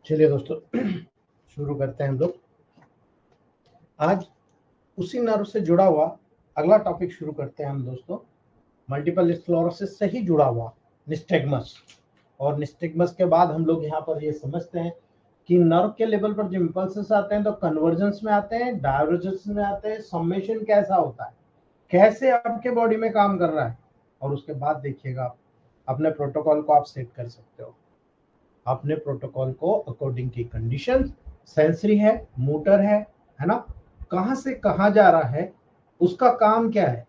चलिए दोस्तों शुरू करते हैं हम लोग। आज उसी नर्व से जुड़ा हुआ अगला टॉपिक शुरू करते हैं हम दोस्तों। मल्टीपल स्क्लेरोसिस से ही जुड़ा हुआ निस्टेगमस। और निस्टेगमस के बाद हम लोग यहाँ पर ये समझते हैं कि नर्व के लेवल पर जो इंपल्सेस आते हैं तो कन्वर्जेंस में आते हैं, डायवर्जेंस में आते हैं, सम्मेशन कैसा होता है, कैसे आपके बॉडी में काम कर रहा है, और उसके बाद देखिएगा आप अपने प्रोटोकॉल को आप सेट कर सकते हो। अपने प्रोटोकॉल को अकॉर्डिंग की कंडीशन, सेंसरी है, मोटर है ना, कहां से कहां जा रहा है, उसका काम क्या है,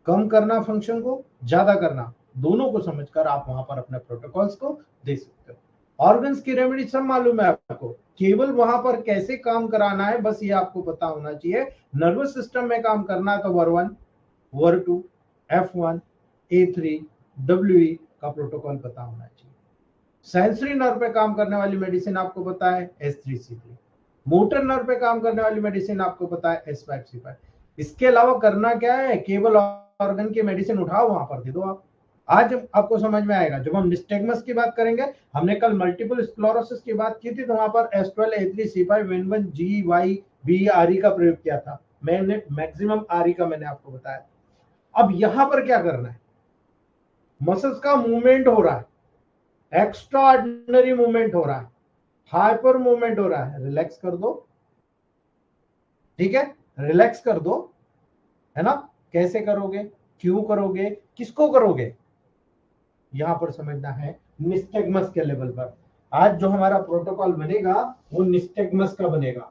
कम करना फंक्शन को, ज्यादा करना, दोनों को समझकर आप वहां पर अपने प्रोटोकॉल्स को दे सकते हो। ऑर्गन्स की रेमेडी सब मालूम है आपको, केवल वहां पर कैसे काम कराना है बस ये आपको पता होना चाहिए। नर्वस सिस्टम में काम करना है तो वर 1, वर 2, F1, A3, WE का प्रोटोकॉल पता होना चाहिए। सेंसरी नर्व पे काम करने वाली मेडिसिन आपको पता है S3C3। मोटर नर्व पे काम करने वाली मेडिसिन आपको पता है S5C5। इसके अलावा करना क्या है, केवल ऑर्गन की मेडिसिन उठाओ वहां पर दे दो आप। आज आपको समझ में आएगा। जब हम निस्टेगमस की बात करेंगे, हमने कल मल्टीपल स्क्लेरोसिस की बात की थी तो वहां पर S12, A3, C5, N1, G, Y, B, RE का प्रयोग किया था। मैंने मैक्सिमम RE का मैंने आपको बताया। अब यहां पर क्या करना है, मसल्स का मूवमेंट हो रहा है, एक्स्ट्रा ऑर्डिनरी मूवमेंट हो रहा है, हाइपर मूवमेंट हो रहा है, रिलैक्स कर दो। ठीक है, रिलैक्स कर दो, है ना। कैसे करोगे, क्यों करोगे, किसको करोगे, यहां पर समझना है निस्टेगमस के लेवल पर। आज जो हमारा प्रोटोकॉल बनेगा वो निस्टेगमस का बनेगा।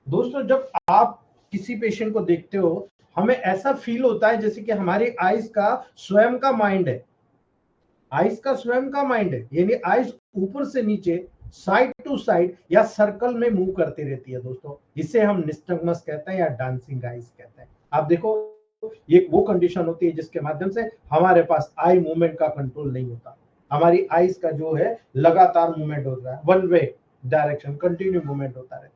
दोस्तों जब आप किसी पेशेंट को देखते हो, हमें ऐसा फील होता है जैसे कि हमारी आइज का स्वयं का माइंड है। आइज का स्वयं का माइंड है, यानी आइज ऊपर से नीचे, साइड टू साइड या सर्कल में मूव करती रहती है दोस्तों। इसे हम निस्टगमस कहते हैं या डांसिंग आइज कहते हैं। आप देखो, ये वो कंडीशन होती है जिसके माध्यम से हमारे पास आई मूवमेंट का कंट्रोल नहीं होता। हमारी आइज का जो है लगातार मूवमेंट होता है, one way direction continue movement होता रहता है।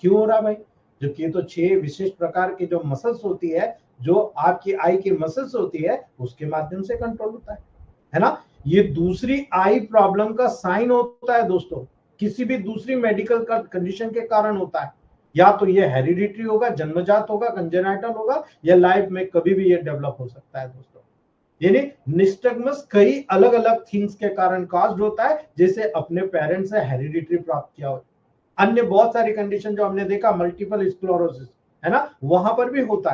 क्यों हो रहा भाई, जबकि ये तो 6 विशेष प्रकार की जो मसल्स होती है, जो आपकी आई की मसल्स होती है, उसके माध्यम से कंट्रोल होता है ना। ये दूसरी आई प्रॉब्लम का साइन होता है दोस्तों, किसी भी दूसरी मेडिकल का कंडीशन के कारण होता है। या तो ये हेरिडिटरी होगा, जन्मजात होगा, कंजेनाइटल होगा, या लाइफ में कभी भी ये डेवलप हो सकता है दोस्तों। यानी निस्टगमस कई अलग अलग थिंग्स के कारण काज्ड होता है, जैसे अपने पेरेंट्स से हेरिडिटरी प्राप्त किया हो। अन्य बहुत सारी कंडीशन जो हमने देखा, मल्टीपल स्क्लेरोसिस, है ना, वहां पर भी होता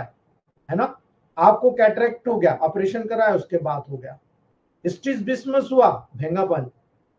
है ना। आपको कैटरेक्ट हो गया, ऑपरेशन कराया, उसके बाद हो गया। स्ट्रिसबिस्मस हुआ, भेंगापन,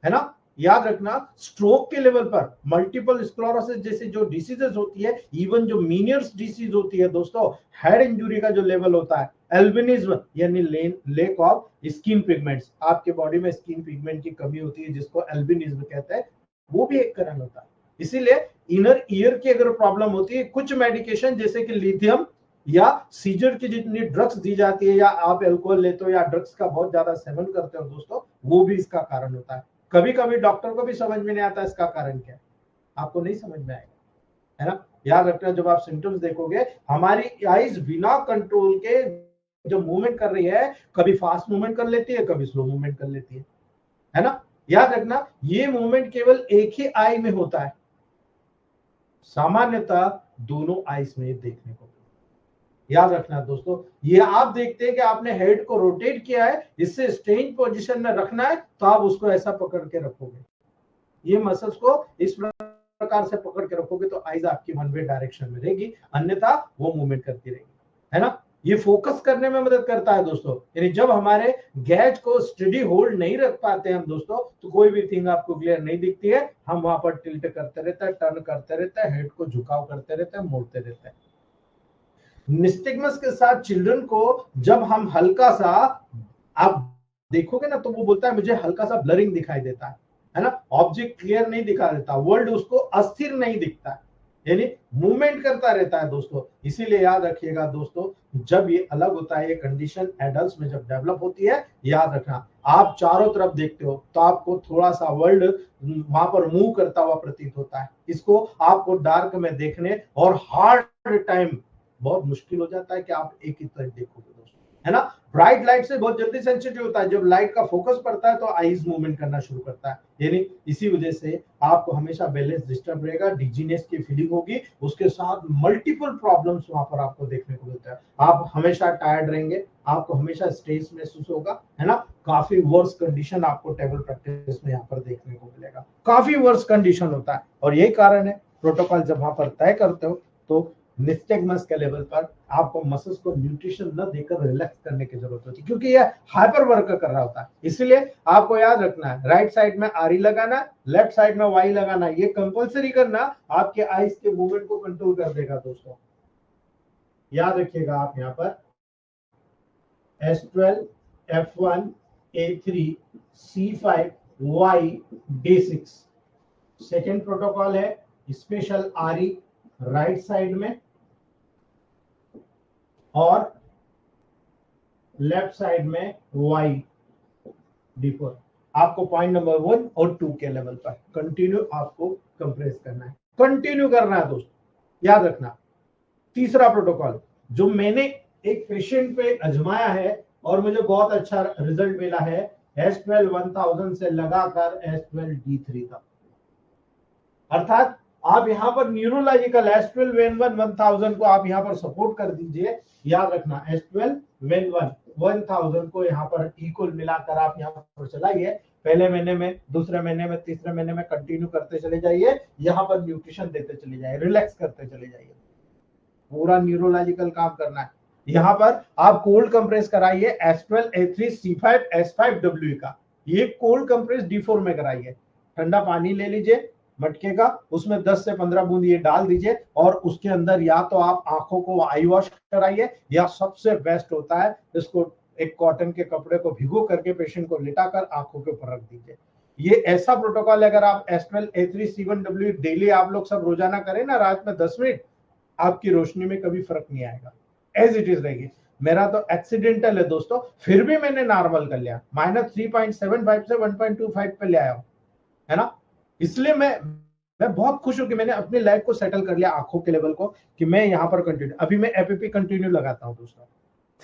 है ना। याद रखना, स्ट्रोक के लेवल पर, मल्टीपल स्क्लेरोसिस जैसे जो डिसीजेस होती है, इवन जो मीनियर्स डिसीज होती है दोस्तों, हेड इंजुरी का जो लेवल होता है, एल्बिनिज्म यानी लेक ऑफ स्किन पिगमेंट्स, आपके बॉडी में स्किन पिगमेंट की कमी होती है जिसको एल्बिनिज्म कहते हैं, वो भी एक कारण होता है। इसीलिए इनर ईयर की अगर प्रॉब्लम होती है, कुछ मेडिकेशन जैसे कि लिथियम या सीजर की जितनी ड्रग्स दी जाती है, या आप अल्कोहल लेते हो या ड्रग्स का बहुत ज्यादा सेवन करते हो दोस्तों, वो भी इसका कारण होता है। कभी कभी डॉक्टर को भी समझ में नहीं आता इसका कारण क्या है, आपको नहीं समझ में आएगा, है ना। याद रखना, जब आप सिम्टम्स देखोगे, हमारी आईज बिना कंट्रोल के जो मूवमेंट कर रही है, कभी फास्ट मूवमेंट कर लेती है, कभी स्लो मूवमेंट कर लेती है ना। याद रखना, ये मूवमेंट केवल एक ही आई में होता है, सामान्यतः दोनों आईज में देखने को। याद रखना दोस्तों, ये आप देखते हैं कि आपने हेड को रोटेट किया है, इससे स्ट्रेंज पोजीशन में रखना है, तो आप उसको ऐसा पकड़ के रखोगे, ये मसल्स को इस प्रकार से पकड़ के रखोगे तो आइज आपकी वन वे डायरेक्शन में रहेगी, अन्यथा वो मूवमेंट करती रहेगी, है ना। ये फोकस करने में मदद करता है दोस्तों। यानी जब हमारे गैज को स्टडी होल्ड नहीं रख पाते हम दोस्तों, तो कोई भी थिंग आपको क्लियर नहीं दिखती है, हम वहां पर टिल्ट करते रहते हैं, टर्न करते रहते हैं, हेड को झुकाव करते रहते हैं, मोड़ते रहते हैं। निस्टिग्मस के साथ चिल्ड्रन को जब हम हल्का सा, आप देखोगे ना, तो वो बोलता है मुझे हल्का सा ब्लरिंग दिखाई देता है ना, ऑब्जेक्ट क्लियर नहीं दिखा देता, वर्ल्ड उसको अस्थिर नहीं दिखता है, यानी मूवमेंट करता रहता है दोस्तों। इसीलिए याद रखिएगा दोस्तों, जब ये अलग होता है, ये कंडीशन एडल्ट्स में जब डेवलप होती है, याद रखना, आप चारों तरफ देखते हो तो आपको थोड़ा सा वर्ल्ड वहां पर मूव करता हुआ प्रतीत होता है। इसको आपको डार्क में देखने और हार्ड टाइम बहुत मुश्किल हो जाता है कि आप एक ही तरफ देखोगे दोस्तों, है ना। ब्राइट लाइट से बहुत जल्दी सेंसिटिव होता है, जब लाइट का फोकस पड़ता है तो आईज मूवमेंट करना शुरू करता है, यानी इसी वजह से आपको हमेशा बैलेंस डिस्टर्ब रहेगा, डिजीनेस की फीलिंग होगी, उसके साथ मल्टीपल प्रॉब्लम्स वहां पर आपको देखने को मिलता है। आप हमेशा टायर्ड रहेंगे, आपको हमेशा स्ट्रेस महसूस होगा, है ना। काफी वर्स कंडीशन आपको टेबल प्रैक्टिस में यहाँ पर देखने को मिलेगा, काफी वर्स कंडीशन होता है। और यही कारण है प्रोटोकॉल जब वहां पर तय करते हो तो निस्टेगमस के लेवल पर आपको मसल्स को न्यूट्रिशन न देकर रिलैक्स करने की जरूरत होती है, क्योंकि यह हाइपर वर्क कर रहा होता है। इसलिए आपको याद रखना है, राइट साइड में आर लगाना, लेफ्ट साइड में वाई लगाना, ये कंपल्सरी करना, आपके आईज के मूवमेंट को कंट्रोल कर देगा दोस्तों। याद रखिएगा आप यहाँ पर S12, F1, A3, C5, Y, D6 second protocol है, स्पेशल आरी राइट साइड में और लेफ्ट साइड में Y D4। आपको पॉइंट नंबर 1 और 2 के लेवल पर कंटिन्यू आपको कंप्रेस करना है, कंटिन्यू करना है दोस्तों, याद रखना। तीसरा प्रोटोकॉल जो मैंने एक पेशेंट पे आजमाया है और मुझे बहुत अच्छा रिजल्ट मिला है, S12 1000 से लगाकर S12 D3 तक। अर्थात आप यहां पर न्यूरोलॉजिकल S12 N1 1000 को आप यहां पर सपोर्ट कर दीजिए। याद रखना S12 N1 1000 को यहां पर इक्वल मिलाकर आप यहां पर चलाइए, पहले महीने में, दूसरे महीने में, तीसरे महीने में कंटिन्यू करते चले जाइए, यहां पर न्यूट्रिशन देते चले जाइए, रिलैक्स करते चले जाइए, पूरा न्यूरोलॉजिकल काम करना है। यहां पर आप कोल्ड कंप्रेस कराइए S12 A3 C5 S5W का, ये कोल्ड कंप्रेस D4 में कराइए। ठंडा पानी ले लीजिए मटके का, उसमें 10 से 15 बूंद ये डाल दीजिए और उसके अंदर या तो आप आंखों को आई वॉश कराइए, या सबसे बेस्ट होता है इसको एक कॉटन के कपड़े को भिगो करके पेशेंट को लिटाकर आंखों के ऊपर रख दीजिए। ये ऐसा प्रोटोकॉल है, अगर आप S12 A3 C1W डेली आप लोग सब रोजाना करें ना, रात में 10 मिनट, आपकी रोशनी में कभी फर्क नहीं आएगा, एज इट इज रहेगी। मेरा तो एक्सीडेंटल है दोस्तों, फिर भी मैंने नॉर्मल कर लिया, -3.75 से 1.25 पे ले आया हूं, है ना। इसलिए मैं बहुत खुश हूं कि मैंने अपनी लाइफ को सेटल कर लिया आंखों के लेवल को, कि मैं यहां पर कंटिन्यू, अभी मैं एपीपी कंटिन्यू लगाता हूं दोस्तों,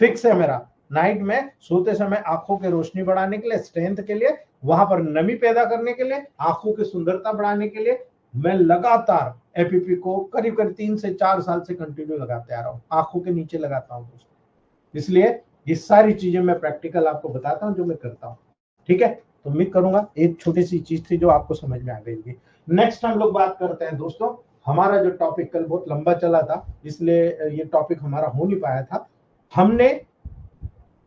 फिक्स है मेरा। नाइट में सोते समय आंखों की रोशनी बढ़ाने के लिए, स्ट्रेंथ के लिए, वहां पर नमी पैदा करने के लिए, आंखों की सुंदरता बढ़ाने के लिए मैं लगातार एपीपी को करीब करीब 3 से 4 साल से कंटिन्यू लगाते आ रहा हूँ, आंखों के नीचे लगाता हूँ दोस्तों। इसलिए ये सारी चीजें मैं प्रैक्टिकल आपको बताता हूँ जो मैं करता हूँ, ठीक है। तो उम्मीद करूंगा एक छोटी सी चीज थी जो आपको समझ में आ गई होगी। नेक्स्ट हम लोग बात करते हैं दोस्तों, हमारा जो टॉपिक कल बहुत लंबा चला था, इसलिए ये टॉपिक हमारा हो नहीं पाया था। हमने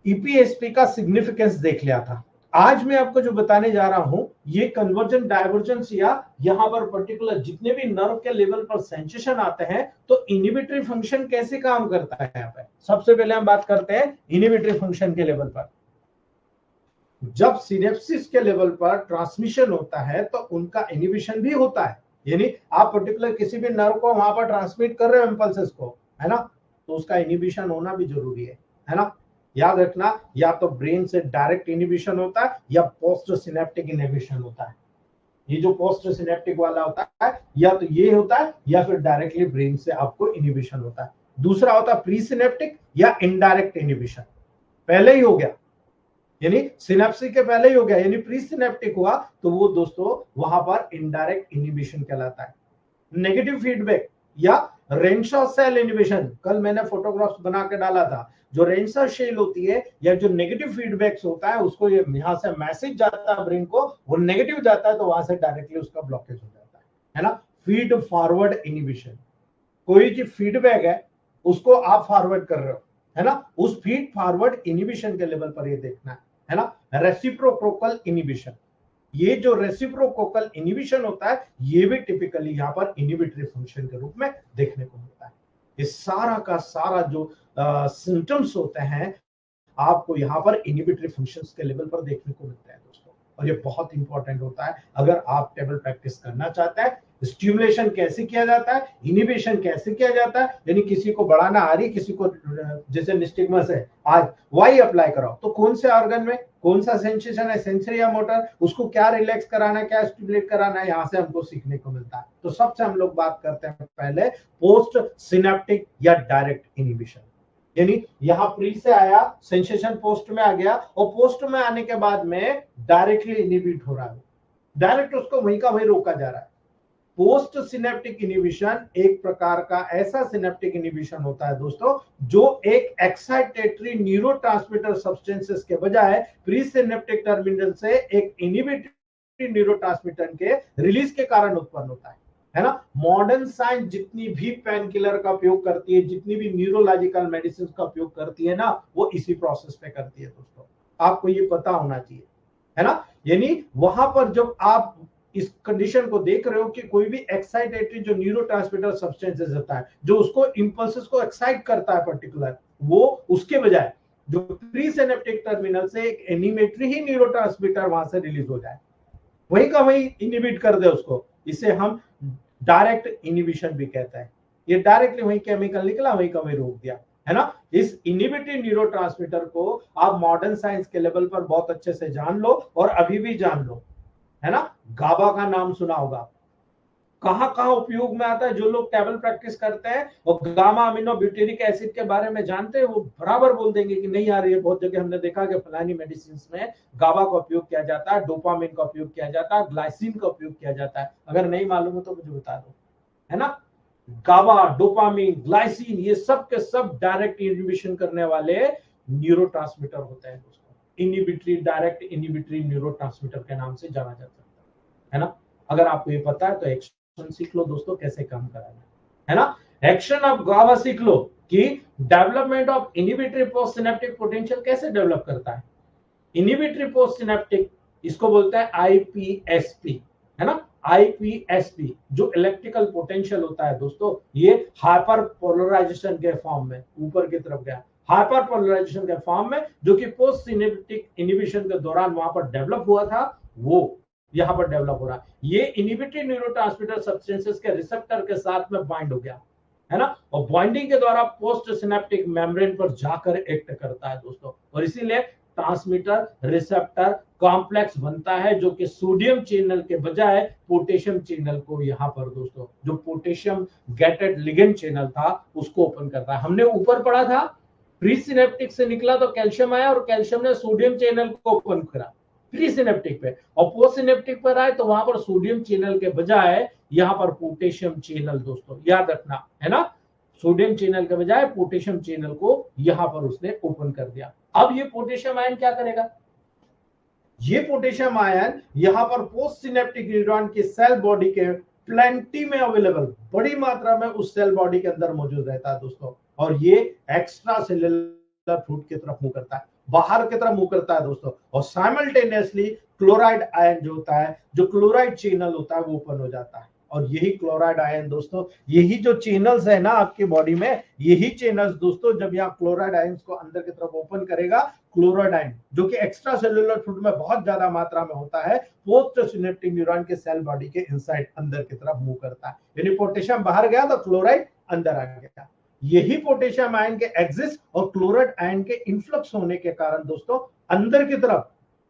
ईपीएसपी का सिग्निफिकेंस देख लिया था। आज मैं आपको जो बताने जा रहा हूं, ये कन्वर्जन डायवर्जेंस, या यहां पर पर्टिकुलर जितने भी नर्व के लेवल पर सेंसेशन आते हैं, तो इनिबिटरी फंक्शन कैसे काम करता है यहाँ पे। सबसे पहले हम बात करते हैं इनिबिटरी फंक्शन के लेवल पर। जब सिनेप्सिस के लेवल पर ट्रांसमिशन होता है तो उनका इनिबिशन भी होता है, यानी आप पर्टिकुलर किसी भी नर्व को वहां पर ट्रांसमिट कर रहे हो इंपल्सेस को, है ना, तो उसका इनिबिशन होना भी जरूरी है ना। याद रखना, या तो ब्रेन से डायरेक्ट इनिबिशन होता है या पोस्ट सिनेप्टिक इनिबिशन होता है। ये जो पोस्ट सिनेप्टिक वाला होता है, या तो ये होता है या फिर डायरेक्टली ब्रेन से आपको इनिबिशन होता है। दूसरा होता है प्री सिनेप्टिक या इनडायरेक्ट इनिबिशन, पहले ही हो गया, यानी सिनेप्सिस के पहले ही हो गया, यानी प्री सिनेप्टिक हुआ तो वो दोस्तों वहां पर इनडायरेक्ट इनिबिशन कहलाता है। नेगेटिव फीडबैक या रेंशॉ सेल इनिबिशन, कल मैंने फोटोग्राफ्स बना के डाला था, जो रेंशॉ सेल होती है या जो नेगेटिव फीडबैक्स होता है, उसको ये यहां से मैसेज जाता है ब्रेन को, वो नेगेटिव जाता है तो वहां से डायरेक्टली उसका ब्लॉकेज हो जाता है ना। फीड फॉरवर्ड इनिबिशन, कोई जो फीडबैक है उसको आप फॉरवर्ड कर रहे हो, है ना, उस फीड फॉरवर्ड इनिबिशन के लेवल पर ये देखना है ना। रेसिप्रोकोकल इनिबिशन, ये जो रेसिप्रोकोकल इनिबिशन होता है, ये भी टिपिकली यहाँ पर इनिबिटरी फंक्शन के रूप में देखने को मिलता है। इस सारा का सारा जो सिम्टम्स होते हैं, आपको यहाँ पर इनिबिटरी फंक्शंस के लेवल पर देखने को मिलते हैं दोस्तों, और ये बहुत इंपॉर्टेंट होता है अगर आप टेबल प्रैक्टिस करना चाहते हैं। स्टिमुलेशन कैसे किया जाता है, इनिबिशन कैसे किया जाता है, यानी किसी को बढ़ाना आ रही, किसी को जैसे निस्टिग्मस है, आज वाई अप्लाई कराओ तो कौन से ऑर्गन में कौन सा सेंसेशन है, सेंसरी या मोटर, उसको क्या रिलैक्स कराना है, क्या स्टिमुलेट कराना है, यहाँ से हमको सीखने को मिलता है। तो सबसे हम लोग बात करते हैं पहले पोस्ट सिनेप्टिक या डायरेक्ट इनिबिशन। यानी यहां प्री से आया, सेंसेशन पोस्ट में आ गया, और पोस्ट में आने के बाद में डायरेक्टली इनिबिट हो रहा है, डायरेक्ट उसको वहीं का वहीं रोका जा रहा है। पोस्ट सिनेप्टिक इनिबिशन एक प्रकार का ऐसा सिनेप्टिक इनिबिशन होता है दोस्तों, जो एक एक्साइटेटरी न्यूरोट्रांसमीटर सब्सटेंसेस के बजाय प्री सिनेप्टिक टर्मिनल से एक इनिबिटरी न्यूरोट्रांसमीटर के रिलीज के कारण उत्पन्न होता है ना। मॉडर्न साइंस जितनी भी पेन किलर का उपयोग करती है, जितनी भी न्यूरोलॉजिकल मेडिसिन का उपयोग करती है ना, वो इसी प्रोसेस पे करती है दोस्तों, आपको ये पता होना चाहिए, है ना। यानी वहां पर जब आप इस कंडीशन को देख रहे हो कि कोई भी एक्साइटेटरी जो न्यूरोट्रांसमीटर सब्सटेंसेस होता है, जो उसको इंपल्सेस को एक्साइट करता है पर्टिकुलर, वो उसके बजाय जो प्री सिनेप्टिक टर्मिनल से एक एनिमेटरी ही न्यूरोट्रांसमीटर वहां से रिलीज हो जाए, वही का वही इनिबिट कर दे उसको, इसे हम डायरेक्ट इनिबिशन भी कहता है। ये डायरेक्टली वही केमिकल निकला, वही का वही रोक दिया, है ना। इस इनिबिटिव न्यूरोट्रांसमीटर को आप मॉडर्न साइंस के लेवल पर बहुत अच्छे से जान लो, और अभी भी जान लो, है ना। गाबा का नाम सुना होगा, कहां कहां उपयोग में आता है, जो लोग टेबल प्रैक्टिस करते हैं और गामा अमीनो ब्यूटेरिक एसिड के बारे में जानते हैं, वो बराबर बोल देंगे कि नहीं यार, ये बहुत जगह हमने देखा कि फलानी मेडिसिन में गाबा का उपयोग किया जाता है, डोपामिन का उपयोग किया जाता है, ग्लाइसिन का उपयोग किया जाता है। अगर नहीं मालूम हो तो मुझे बता दो, है ना। गाबा, डोपामिन, ग्लाइसिन, ये सब के सब डायरेक्ट इनिबिशन करने वाले न्यूरोट्रांसमीटर होते हैं दोस्तों, इनिबिटरी, डायरेक्ट इनिबिटरी न्यूरोट्रांसमीटर के नाम से जाना जाता है ना। अगर आपको ये पता है तो एक्शन सीख लो दोस्तों, कैसे काम कराना है ना। एक्शन ऑफ गाबा सीख लो कि development of inhibitory post synaptic potential कैसे डेवलप करता है। इनिबिटरी पोस्ट सिनेप्टिक, इसको बोलते हैं आईपीएसपी, है ना। आईपीएसपी जो इलेक्ट्रिकल पोटेंशियल होता है दोस्तों, ये हाइपर पोलराइजेशन के फॉर्म में ऊपर की तरफ गया, हाइपर पोलराइजेशन के फॉर्म में, जो कि पोस्ट सिनेप्टिक इनिबिशन के दौरान वहां पर डेवलप हुआ था, वो यहां पर डेवलप हो रहा है। ये इनिबिटरी न्यूरोट्रांसमीटर सब्सटेंसेस के रिसेप्टर के साथ में बाइंड हो गया, है ना, और बाइंडिंग के द्वारा पोस्ट सिनेप्टिक मेम्ब्रेन पर जाकर एक्ट करता है दोस्तों, और इसीलिए ट्रांसमीटर रिसेप्टर कॉम्प्लेक्स बनता है, जो कि सोडियम चैनल के बजाय पोटेशियम चैनल को यहां पर दोस्तों, जो पोटेशियम गेटेड लिगेंड चैनल था, उसको ओपन करता है। हमने ऊपर पढ़ा था प्री सिनेप्टिक से निकला तो कैल्शियम आया, और कैल्शियम ने सोडियम चैनल को ओपन करा प्री सिनेप्टिक पे, और पोस्ट सिनेप्टिक पर आए तो वहां पर सोडियम चैनल के बजाय यहां पर पोटेशियम चैनल दोस्तों, याद रखना, है ना। सोडियम चैनल के बजाय पोटेशियम चैनल को यहां पर उसने ओपन कर दिया। अब ये पोटेशियम आयन क्या करेगा, ये पोटेशियम आयन यहां पर पोस्ट सिनेप्टिक न्यूरॉन की सेल बॉडी के प्लेंटी में अवेलेबल, बड़ी मात्रा में उस सेल बॉडी के अंदर मौजूद रहता है दोस्तों, और ये एक्स्ट्रा सेलुलर फ्लूइड की तरफ मुंह करता है, बाहर की तरफ मुंह करता है दोस्तों, और साइमल्टेनियसली क्लोराइड आयन जो होता है, जो क्लोराइड चैनल होता है, वो ओपन हो जाता है। और यही क्लोराइड आयन दोस्तों, यही जो चैनल्स है ना आपकी बॉडी में, यही चैनल्स दोस्तों, जब यहाँ क्लोराइड आयंस को अंदर की तरफ ओपन करेगा, क्लोराइड आयन जो कि एक्स्ट्रा सेलुलर फ्लूइड में बहुत ज्यादा मात्रा में होता है, पोस्ट सिनेप्टिक न्यूरॉन के सेल बॉडी के इनसाइड अंदर की तरफ मूव करता है। यानी पोटेशियम बाहर गया तो क्लोराइड अंदर आ गया। यही पोटेशियम आयन के एग्जिस्ट और क्लोराइड आयन के इन्फ्लक्स होने के कारण दोस्तों, अंदर की तरफ,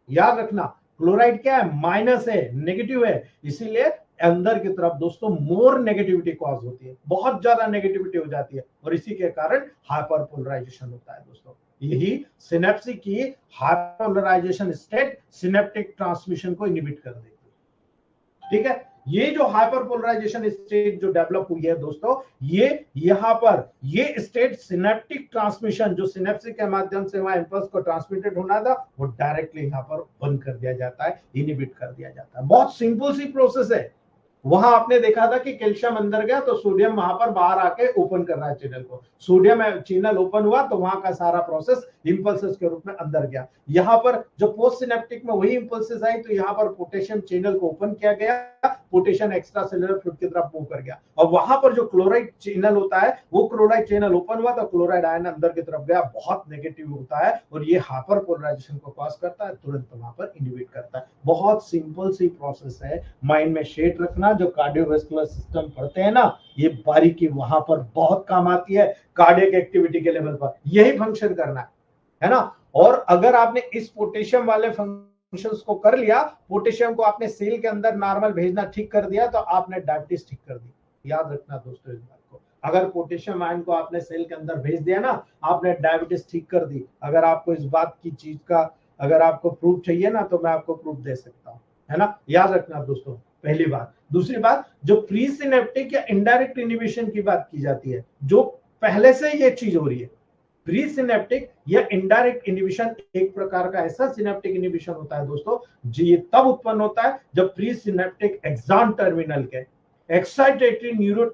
याद रखना, क्लोराइड क्या है, माइनस है, नेगेटिव है, इसीलिए अंदर की तरफ दोस्तों मोर नेगेटिविटी कॉज होती है, बहुत ज्यादा नेगेटिविटी हो जाती है, और इसी के कारण हाइपर पोलराइजेशन होता है दोस्तों। यही सिनेप्सी की हाइपरपोलराइजेशन स्टेट सिनेप्टिक ट्रांसमिशन को इनिबिट कर देती है, ठीक है। ये जो हाइपरपोलराइजेशन स्टेट जो डेवलप हुई है दोस्तों, ये यहां पर ये स्टेट सिनेप्टिक ट्रांसमिशन, जो सिनेप्सिस के माध्यम से वहां इंपल्स को ट्रांसमिटेड होना था, वो डायरेक्टली यहां पर बंद कर दिया जाता है, इनिबिट कर दिया जाता है। बहुत सिंपल सी प्रोसेस है। वहां आपने देखा था कि कैल्शियम अंदर गया तो सोडियम वहां पर बाहर आके ओपन कर रहा है चैनल को, सोडियम चैनल ओपन हुआ तो वहां का सारा प्रोसेस इंपल्सेस के रूप में अंदर गया। यहाँ पर जो पोस्ट सिनेप्टिक में वही इंपल्सेस आई, तो यहाँ पर पोटेशियम चैनल को ओपन किया गया, पोटेशियम एक्स्ट्रा सेलुलर फ्लूइड की तरफ मूव कर गया, और वहां पर जो क्लोराइड चैनल होता है, वो क्लोराइड चैनल ओपन हुआ तो क्लोराइड आयन अंदर की तरफ गया, बहुत नेगेटिव होता है, और ये हाइपर पोलराइजेशन को कॉज करता है, तुरंत वहां पर इनिबिट करता है। बहुत सिंपल सी प्रोसेस है, माइंड में शेड रखना। जो कार्डियोवास्कुलर सिस्टम पढ़ते हैं ना, ये बारीकी वहां पर बहुत काम आती है, कार्डियक एक्टिविटी के लेवल पर यही फंक्शन करना है ना। और अगर आपने इस पोटेशियम वाले फंक्शंस को कर लिया, पोटेशियम को आपने सेल के अंदर नॉर्मल भेजना ठीक कर दिया, तो आपने डायबिटीज ठीक कर दी। याद रखना दोस्तों इस बात को, अगर पोटेशियम आयन को आपने सेल के अंदर भेज दिया ना, आपने डायबिटीज ठीक कर दी। अगर आपको इस बात की चीज का अगर आपको प्रूफ चाहिए ना, तो मैं आपको प्रूफ दे सकता हूँ, है ना। याद रखना दोस्तों, पहली बात। दूसरी बात, जो प्री सिनेप्टिक या इनडायरेक्ट इनहिबिशन की बात की जाती है, जो पहले से ये चीज हो रही है, प्री सिनेप्टिक या इनडायरेक्ट इनहिबिशन एक प्रकार का ऐसा सिनेप्टिक इनहिबिशन होता है दोस्तों, जो ये तब उत्पन्न होता है जब प्री सिनेप्टिक एक्सॉन टर्मिनल के एक्साइटेटरी न्यूरो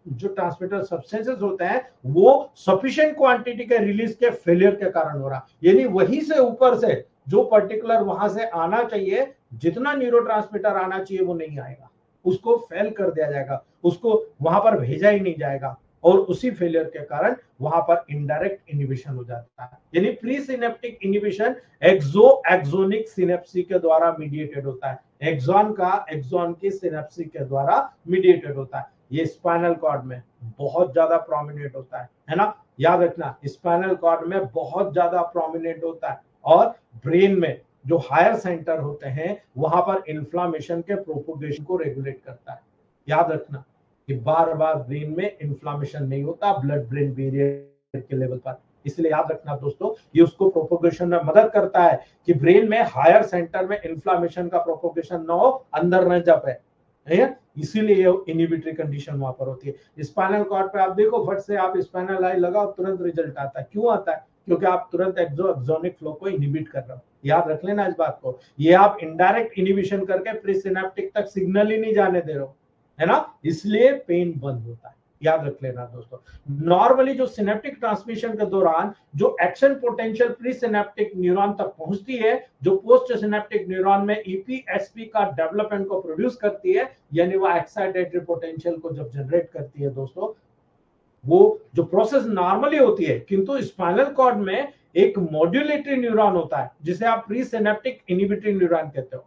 जो ट्रांसमीटर सब्सटेंसेस होते हैं वो सफिशिएंट क्वांटिटी के रिलीज के फेलियर के कारण हो रहा, यानी वहीं से ऊपर से जो पर्टिकुलर वहां से आना चाहिए, जितना न्यूरोट्रांसमीटर आना चाहिए वो नहीं आएगा, उसको फेल कर दिया जाएगा, उसको वहां पर भेजा ही नहीं जाएगा, और उसी फेलियर के कारण वहां पर इनडायरेक्ट इनहिबिशन हो जाता है। यानी प्री सिनेप्टिक इनहिबिशन एक्सो एक्सोनिक सिनेप्सी के द्वारा मीडिएटेड होता है, एक्सॉन का एक्सॉन की सिनेप्सी के द्वारा मीडिएटेड होता है। ये स्पाइनल कॉर्ड में बहुत ज्यादा प्रोमिनेंट होता है ना। याद रखना, स्पाइनल कॉर्ड में बहुत ज्यादा प्रोमिनेंट होता है, और ब्रेन में जो हायर सेंटर होते हैं वहां पर इन्फ्लामेशन के प्रोपोगेशन को रेगुलेट करता है। याद रखना कि बार बार ब्रेन में इन्फ्लामेशन नहीं होता ब्लड ब्रेन बैरियर के लेवल पर, इसलिए याद रखना दोस्तों, ये उसको प्रोपोगेशन में मदद करता है कि ब्रेन में हायर सेंटर में इन्फ्लामेशन का प्रोपोगेशन ना हो, अंदर न जा पाए, इसीलिए ये इनहिबिटरी कंडीशन वहां पर होती है। स्पाइनल कॉर्ड पे आप देखो, फट से आप स्पाइनल आई लगाओ, तुरंत रिजल्ट आता है। क्यों आता है? क्योंकि आप तुरंत एक्सोनिक फ्लो को इनहिबिट कर रहे हो। याद रख लेना इस बात को, ये आप इनडायरेक्ट इनहिबिशन करके प्री सिनेप्टिक तक सिग्नल ही नहीं जाने दे रहे हो, है ना, इसलिए पेन बंद होता है। याद रख लेना दोस्तों, नॉर्मली जो सिनेप्टिक ट्रांसमिशन के दौरान जो action potential pre synaptic neuron तक पहुंचती है, जो पोस्ट सिनेप्टिक न्यूरॉन में ईपीएसपी का डेवलपमेंट को प्रोड्यूस करती है, यानी वो एक्साइटेटरी पोटेंशियल को जब जनरेट करती है दोस्तों, वो जो प्रोसेस नॉर्मली होती है, किंतु स्पाइनल कॉर्ड में एक मॉड्यूलेटरी न्यूरॉन होता है जिसे आप प्री सिनेप्टिक इनहिबिटरी न्यूरॉन कहते हो।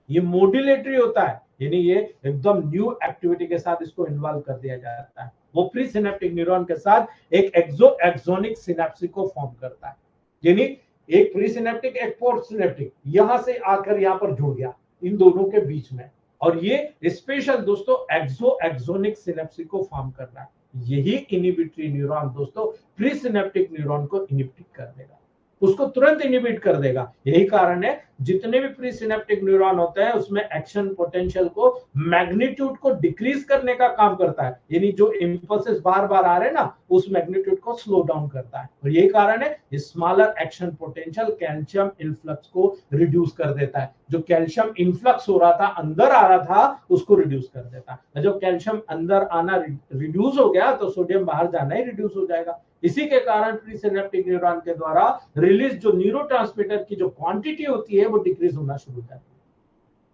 ये मॉड्यूलेटरी होता है, यानी ये एकदम न्यू एक्टिविटी के साथ इसको इन्वॉल्व कर दिया जाता है। वो प्री सिनेप्टिक न्यूरॉन के साथ एक एक्सो एक्सोनिक सिनेप्सी को फॉर्म करता है, यानी एक प्री सिनेप्टिक एक पोस्ट सिनेप्टिक यहां से आकर यहां पर जुड़ गया इन दोनों के बीच में, और ये स्पेशल दोस्तों एक्सो एक्सोनिक सिनेप्सी को फॉर्म कर रहा है। यही इनहिबिटरी न्यूरॉन दोस्तों प्री सिनेप्टिक न्यूरॉन को इनहिबिट कर देगा, उसको तुरंत इनहिबिट कर देगा। यही कारण है जितने भी प्री सिनेप्टिक न्यूरॉन होते हैं उसमें एक्शन पोटेंशियल को मैग्नीट्यूड को डिक्रीज करने का काम करता है, यानी जो इंपल्सेस बार बार आ रहे हैं ना, उस मैग्नीट्यूड को स्लो डाउन करता है। और यही कारण है smaller action potential calcium influx को रिड्यूस कर देता है। जो कैल्शियम इनफ्लक्स हो रहा था, अंदर आ रहा था, उसको रिड्यूस कर देता है। जब कैल्शियम अंदर आना रिड्यूस हो गया तो सोडियम बाहर जाना ही रिड्यूस हो जाएगा। इसी के कारण प्री सिनेप्टिक न्यूरॉन के द्वारा रिलीज जो न्यूरोट्रांसमीटर की जो क्वांटिटी होती है वो डिक्रीज होना शुरू हो जाती है।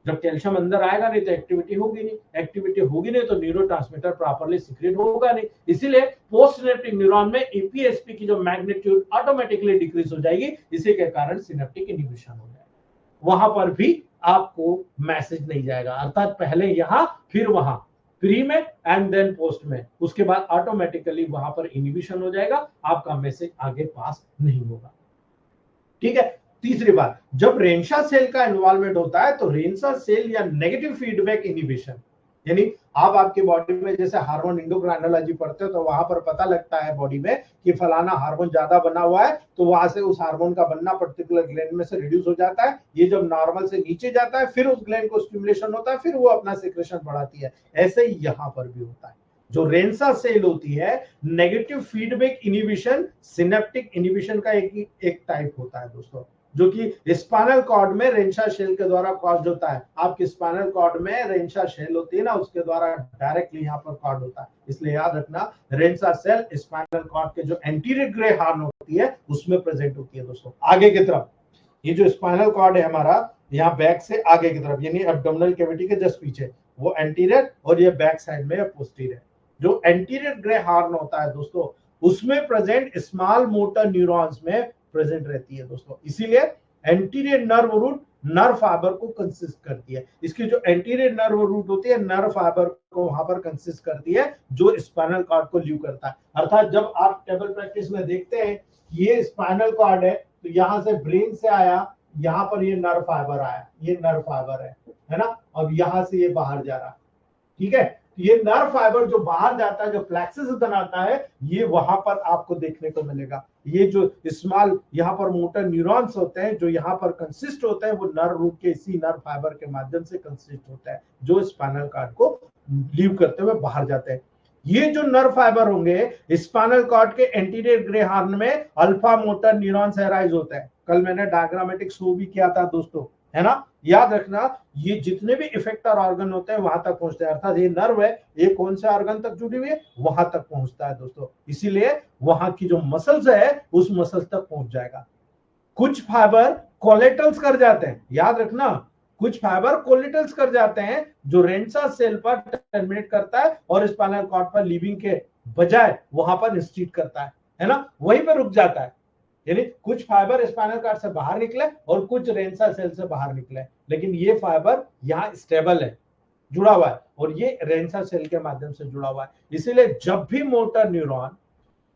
जब कैल्शियम अंदर आएगा नहीं तो एक्टिविटी होगी नहीं, एक्टिविटी होगी नहीं तो न्यूरोट्रांसमीटर प्रॉपर्ली सीक्रेट होगा नहीं, इसीलिए पोस्ट सिनेप्टिक न्यूरॉन में ईपीएसपी की जो मैग्नीट्यूड ऑटोमेटिकली डिक्रीज हो जाएगी। इसी के कारण सिनेप्टिक इनहिबिशन हो जाएगा, वहां पर भी आपको मैसेज नहीं जाएगा, अर्थात पहले यहां फिर वहां, प्री में एंड देन पोस्ट में, उसके बाद ऑटोमेटिकली वहां पर इनहिबिशन हो जाएगा, आपका मैसेज आगे पास नहीं होगा। ठीक है। तीसरी बात, जब रेंशा सेल का इन्वॉल्वमेंट होता है तो रेंशा सेल या नेगेटिव फीडबैक इनहिबिशन, यानी आप आपकी बॉडी में जैसे हार्मोन इंडोक्राइनोलॉजी पढ़ते हो तो वहां पर पता लगता है बॉडी में कि फलाना हार्मोन ज्यादा बना हुआ है, तो वहां से उस हार्मोन का बनना पर्टिकुलर ग्लैंड में से रिड्यूस हो जाता है। ये जब नॉर्मल से नीचे जाता है फिर उस ग्लैंड को स्टिमुलेशन होता है, फिर वो अपना सिक्रेशन बढ़ाती है। ऐसे ही यहां पर भी होता है। जो रेंशा सेल होती है, negative feedback inhibition synaptic inhibition का एक टाइप होता है दोस्तों, जो कि स्पाइनल कॉर्ड में रेंशा सेल के द्वारा कॉज्ड होता है। आपके स्पाइनल कॉर्ड में रेंशा सेल होती है ना, उसके द्वारा डायरेक्टली यहाँ पर कॉर्ड होता है। इसलिए याद रखना, रेंशा सेल स्पाइनल कॉर्ड के जो एंटीरियर ग्रे हॉर्न होती है उसमें प्रेजेंट होती है दोस्तों। आगे की तरफ ये जो स्पाइनल कॉर्ड है हमारा, यहाँ बैक से आगे की तरफ यानी एब्डोमिनल कैविटी के जस्ट पीछे, वो एंटीरियर और ये बैक साइड में पोस्टीरियर। जो एंटीरियर ग्रे हॉर्न होता है दोस्तों, उसमें प्रेजेंट स्मॉल मोटर न्यूरॉन्स में प्रेजेंट रहती है दोस्तों। इसीलिए anterior nerve root nerve fibre को कंसिस्ट करती है। इसकी जो एंटीरियर नर्व रूट होती है नर्व फाइबर को वहां पर कंसिस्ट करती है, जो स्पाइनल कॉर्ड को लीव करता है। अर्थात जब आप टेबल प्रैक्टिस में देखते हैं ये स्पाइनल कॉर्ड है, तो यहां से ब्रेन से आया, यहाँ पर ये नर्व फाइबर आया, ये नर्व फाइबर है ना, अब यहां से ये बाहर जा रहा, ठीक है। ये नर्व फाइबर जो बाहर जाता है, जो प्लेक्सस बनाता है, ये वहां पर आपको देखने को मिलेगा। ये जो स्मॉल यहाँ पर मोटर न्यूरॉन्स होते हैं जो यहाँ पर कंसिस्ट होते हैं, वो नर्व रूट के इसी नर्व फाइबर के माध्यम से कंसिस्ट होता है, जो स्पाइनल कॉर्ड को लीव करते हुए बाहर जाते हैं। ये जो नर्व फाइबर होंगे स्पाइनल कॉर्ड के एंटीरियर ग्रे हॉर्न में अल्फा मोटर न्यूरॉन्स एराइज होता है। कल मैंने डायग्रामेटिक शो भी किया था दोस्तों, है ना, याद रखना। ये जितने भी इफेक्टर ऑर्गन होते हैं वहां तक पहुंचते हैं, अर्थात ये नर्व है, ये कौन से ऑर्गन तक जुड़ी हुई है, वहां तक पहुंचता है दोस्तों। इसीलिए वहां की जो मसल्स है उस मसल्स तक पहुंच जाएगा। कुछ फाइबर कोलेटल्स कर जाते हैं, याद रखना, कुछ फाइबर कोलेटल्स कर जाते हैं जो रेंसा सेल पर टर्मिनेट करता है और स्पाइनल कॉर्ड पर लीविंग के बजाय वहां पर इंस्टीट करता है ना, वहीं पर रुक जाता है। यानी कुछ फाइबर स्पाइनल कॉर्ड से बाहर निकले और कुछ रेंसा सेल से बाहर निकले, लेकिन ये फाइबर यहाँ स्टेबल है, जुड़ा हुआ है, और ये रेंसा सेल के माध्यम से जुड़ा हुआ है। इसीलिए जब भी मोटर न्यूरॉन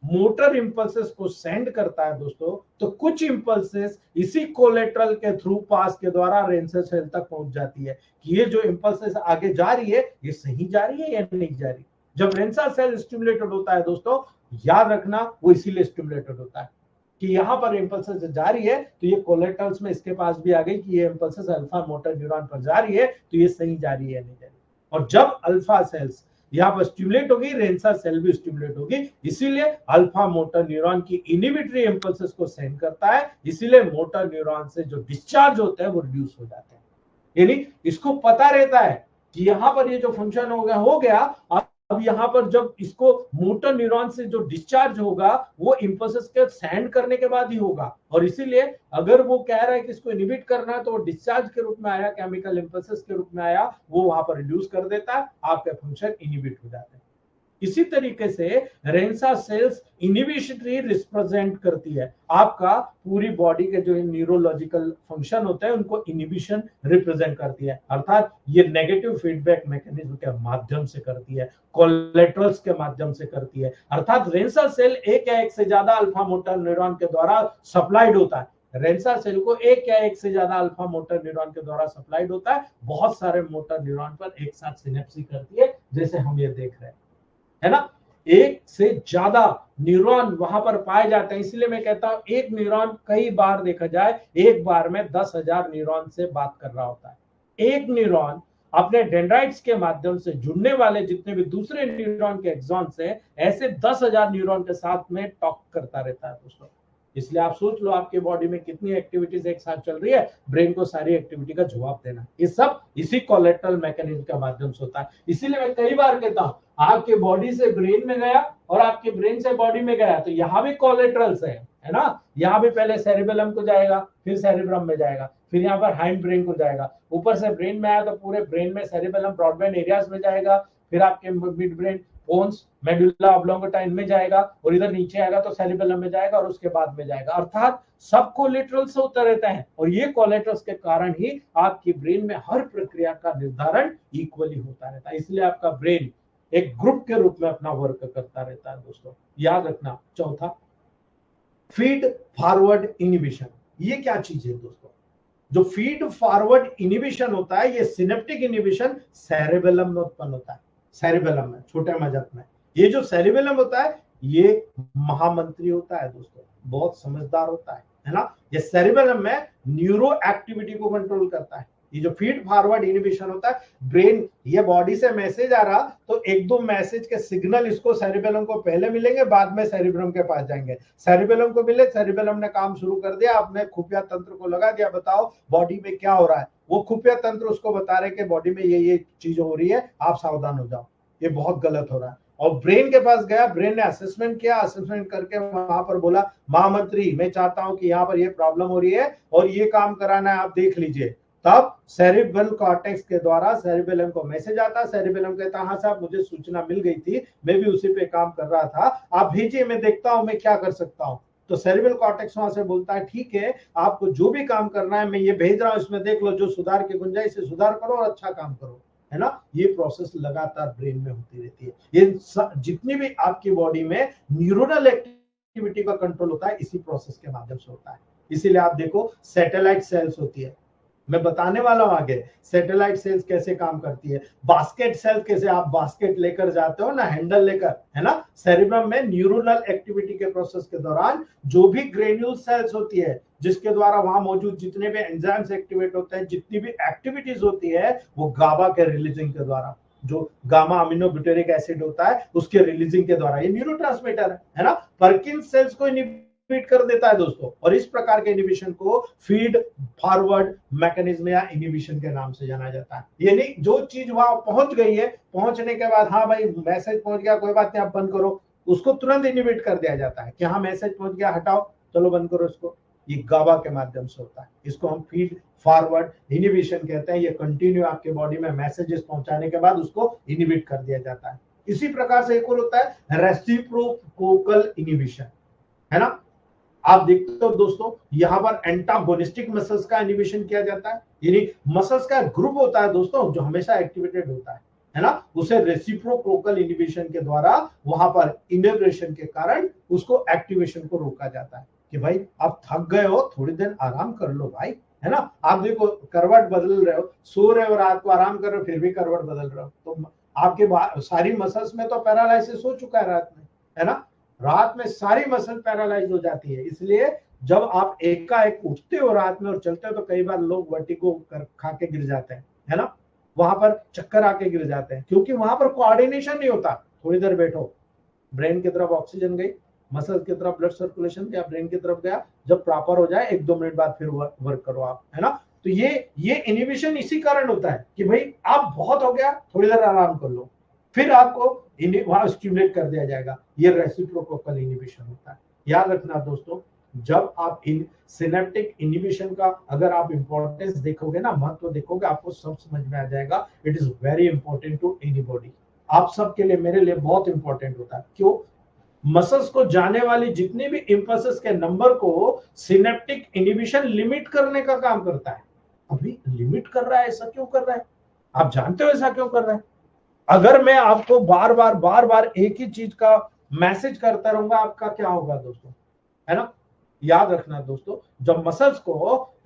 मोटर इंपल्सेस को सेंड करता है दोस्तों, तो कुछ इंपल्सेस इसी कोलेटरल के थ्रू पास के द्वारा रेंसा सेल तक पहुंच जाती है कि ये जो इंपल्सेस आगे जा रही है ये सही जा रही है या नहीं जा रही। जब रेंसा सेल स्टिमुलेटेड होता है दोस्तों, याद रखना वो इसीलिए स्टिमुलेटेड होता है कि यहाँ पर इंपल्सेस जा रही है, तो ये कोलेटरल्स में इसके पास भी आ गई कि ये इंपल्सेस अल्फा मोटर न्यूरॉन पर जा रही है, तो ये सही जा रही है या नहीं जा रही। और जब अल्फा सेल्स यहाँ पर स्टिमुलेट होगी, रेंसा सेल भी स्टिमुलेट होगी, इसीलिए अल्फा मोटर न्यूरॉन की इनहिबिटरी इंपल्सेस को सेंड करता है, इसीलिए मोटर न्यूरॉन से जो डिस्चार्ज होते हैं वो रिड्यूस हो जाते हैं। यानी इसको पता रहता है कि यहाँ पर ये जो फंक्शन हो गया, अब यहाँ पर जब इसको मोटर न्यूरॉन से जो डिस्चार्ज होगा वो इंपल्सेस के सेंड करने के बाद ही होगा, और इसीलिए अगर वो कह रहा है कि इसको इनहिबिट करना है तो वो डिस्चार्ज के रूप में आया, केमिकल इंपल्सेस के रूप में आया, वो वहां पर रिड्यूस कर देता है, आपके फंक्शन इनहिबिट हो जाते हैं। इसी तरीके से रेंसा सेल्स इनहिबिशन रिप्रेजेंट करती है, आपका पूरी बॉडी के जो न्यूरोलॉजिकल फंक्शन होते हैं उनको इनहिबिशन रिप्रेजेंट करती है, अर्थात ये नेगेटिव फीडबैक मैकेनिज्म के माध्यम से करती है, कोलेटरल्स के माध्यम से करती है। अर्थात रेंसा सेल एक या एक से ज्यादा अल्फा मोटर न्यूरॉन के द्वारा सप्लाइड होता है। रेंसा सेल को एक या एक से ज्यादा अल्फा मोटर न्यूरॉन के द्वारा सप्लाइड होता है, बहुत सारे मोटर न्यूरॉन पर एक साथ सिनेप्सिस करती है, जैसे हम ये देख रहे हैं, है ना, एक से ज्यादा न्यूरॉन वहां पर पाए जाते हैं। इसलिए मैं कहता हूं एक न्यूरॉन कई बार देखा जाए एक बार में 10,000 न्यूरॉन से बात कर रहा होता है। एक न्यूरॉन अपने डेंड्राइट्स के माध्यम से जुड़ने वाले जितने भी दूसरे न्यूरॉन के एक्सॉन से ऐसे 10,000 न्यूरॉन के साथ में टॉक करता रहता है दोस्तों। इसलिए आप सोच लो आपके बॉडी में कितनी एक्टिविटीज एक साथ चल रही है, ब्रेन को सारी एक्टिविटी का जवाब देना, ये सब इसी कोलेटरल मैकेनिज्म के माध्यम से होता है। इसीलिए मैं कई बार कहता हूं आपके बॉडी से ब्रेन में गया और आपके ब्रेन से बॉडी में गया, तो यहाँ भी कोलेटरल्स है ना, यहाँ भी पहले सेरिबेलम को जाएगा, फिर सेरिब्रम में जाएगा, फिर यहाँ पर हाइंड ब्रेन को जाएगा, ऊपर से ब्रेन में आया तो पूरे ब्रेन में सेरिबेलम ब्रॉडबैंड एरियाज में जाएगा, फिर आपके mid brain bones medulla oblongata इनमें जाएगा, और इधर नीचे आएगा तो सेरिबेलम में जाएगा, और उसके बाद में जाएगा। अर्थात सब कोलेटरल्स होता रहता है, और ये कोलेटरल्स के कारण ही आपकी ब्रेन में हर प्रक्रिया का निर्धारण इक्वली होता रहता है। इसलिए आपका ब्रेन एक ग्रुप के रूप में अपना वर्क करता रहता है दोस्तों, याद रखना। चौथा, फीड फॉरवर्ड इनहिबिशन। ये क्या चीज है दोस्तों? जो फीड फॉरवर्ड इनहिबिशन होता है, ये सिनेप्टिक इनहिबिशन सेरिबेलम में उत्पन्न होता है, सेरिबेलम में, छोटे मजक में। ये जो सेरिबेलम होता है ये महामंत्री होता है दोस्तों, बहुत समझदार होता है ना। ये सेरिबेलम में न्यूरो एक्टिविटी को कंट्रोल करता है। ये जो फीड फॉरवर्ड इनहिबिशन होता है, ब्रेन, ये बॉडी से मैसेज आ रहा तो एक दो मैसेज के सिग्नल इसको सेरिबेलम को पहले मिलेंगे, बाद में सेरिब्रम के पास जाएंगे। सेरिबेलम को मिले, सेरिबेलम ने काम शुरू कर दिया, आपने खुफिया तंत्र को लगा दिया, बताओ बॉडी में क्या हो रहा है। वो खुफिया तंत्र उसको बता रहे कि बॉडी में ये चीज हो रही है, आप सावधान हो जाओ, ये बहुत गलत हो रहा है। और ब्रेन के पास गया, ब्रेन ने असेसमेंट किया, असेसमेंट करके वहां पर बोला महामंत्री मैं चाहता हूं कि यहाँ पर ये प्रॉब्लम हो रही है और ये काम कराना है, आप देख लीजिए। तब सेरिब्रल कॉर्टेक्स के द्वारा सेरिबेलम को मैसेज आता, सेरिबेलम कहता हाँ साहब मुझे सूचना मिल गई थी, मैं भी उसी पे काम कर रहा था, आप भेजिए मैं देखता हूं मैं क्या कर सकता हूं। तो सेरिब्रल कॉर्टेक्स वहां से बोलता है ठीक है, आपको जो भी काम करना है मैं ये भेज रहा हूं, इसमें देख लो जो सुधार की गुंजाइश है सुधार करो और अच्छा काम करो, है ना। ये प्रोसेस लगातार ब्रेन में होती रहती है। ये जितनी भी आपकी बॉडी में न्यूरोनल एक्टिविटी का कंट्रोल होता है इसी प्रोसेस के माध्यम से होता है। इसीलिए आप देखो सैटेलाइट सेल्स होती है, मैं बताने वाला हूं आगे सैटेलाइट सेल्स कैसे काम करती है, बास्केट सेल कैसे आप बास्केट लेकर जाते हो ना, हैंडल लेकर, है ना। सेरिब्रम में न्यूरोनल एक्टिविटी के प्रोसेस के दौरान जो भी ग्रेन्यूल सेल्स होती है, जिसके द्वारा वहां मौजूद जितने भी एंजाइम्स एक्टिवेट होते हैं, जितनी भी एक्टिविटीज होती है, वो गाबा के रिलीजिंग के द्वारा, जो गामा अमीनो ब्यूटेरिक एसिड होता है उसके रिलीजिंग के द्वारा, ये न्यूरोट्रांसमीटर है ना, परकिंस सेल्स को इनिबिट कर देता है दोस्तों। और इस प्रकार के इनिबिशन को फीड फॉरवर्ड मैकेनिज्म या इनिबिशन के नाम से जाना जाता है। यानी जो चीज वहां पहुंच गई है, पहुंचने के बाद हाँ भाई मैसेज पहुंच गया, कोई बात नहीं आप बंद करो, उसको तुरंत इनिबिट कर दिया जाता है कि हाँ मैसेज पहुंच गया, हटाओ, चलो बंद करो इसको। ये गाबा के माध्यम से होता है, इसको हम फीड फॉरवर्ड इनिबिशन कहते हैं। ये कंटिन्यू आपके बॉडी में मैसेजेस पहुंचाने के बाद उसको इनिबिट कर दिया जाता है। इसी प्रकार से एक और होता है रेसिप्रोकोकल इनिबिशन, है ना। आप देखते हो दोस्तों यहां पर एंटागोनिस्टिक मसल्स का इनिबिशन किया जाता है, यानी मसल्स का ग्रुप होता है दोस्तों जो हमेशा एक्टिवेटेड होता है ना, उसे रेसिप्रोकोकल इनिबिशन के द्वारा वहां पर इनहिबिशन के कारण उसको एक्टिवेशन को रोका जाता है कि भाई आप थक गए हो, थोड़ी देर आराम कर लो भाई, है ना। आप देखो करवट बदल रहे हो, सो रहे हो, रात को आराम कर रहे हो, फिर भी करवट बदल रहे हो, तो आपके सारी मसल्स में तो पैरालाइसिस हो चुका है रात में, है ना। रात में सारी मसल पैरालाइज हो जाती है, इसलिए जब आप एकाएक उठते हो रात में और चलते हो तो कई बार लोग वर्टिगो खा के गिर जाते हैं, है ना, वहां पर चक्कर आके गिर जाते हैं, क्योंकि वहां पर कोऑर्डिनेशन नहीं होता। थोड़ी देर बैठो, ब्रेन की तरफ ऑक्सीजन गई, मसल की तरफ ब्लड सर्कुलेशन गया, ब्रेन की तरफ गया, जब प्रॉपर हो जाए 1-2 मिनट बाद फिर वर्क करो आप, है ना। तो ये इनिबिशन इसी कारण होता है कि भाई आप बहुत हो गया, थोड़ी देर आराम कर लो, फिर आपको वहां स्टिमुलेट कर दिया जाएगा। ये रेसिप्रोकोकल इनिबिशन होता है। याद रखना दोस्तों, जब आप इन सिनेप्टिक इनिबिशन का अगर आप इंपॉर्टेंस देखोगे ना, महत्व देखोगे, आपको सब समझ में आ जाएगा। It is very important to anybody, आप सबके लिए, मेरे लिए बहुत इंपॉर्टेंट होता है। क्यों? मसल्स को जाने वाली जितनी भी इंपल्सेस के नंबर को सिनेप्टिक इनिबिशन लिमिट करने का काम करता है। अभी लिमिट कर रहा है, ऐसा क्यों कर रहा है? आप जानते हो ऐसा क्यों कर रहा है? अगर मैं आपको बार बार एक ही चीज का मैसेज करता रहूंगा, आपका क्या होगा दोस्तों, है ना। याद रखना दोस्तों, जब मसल्स को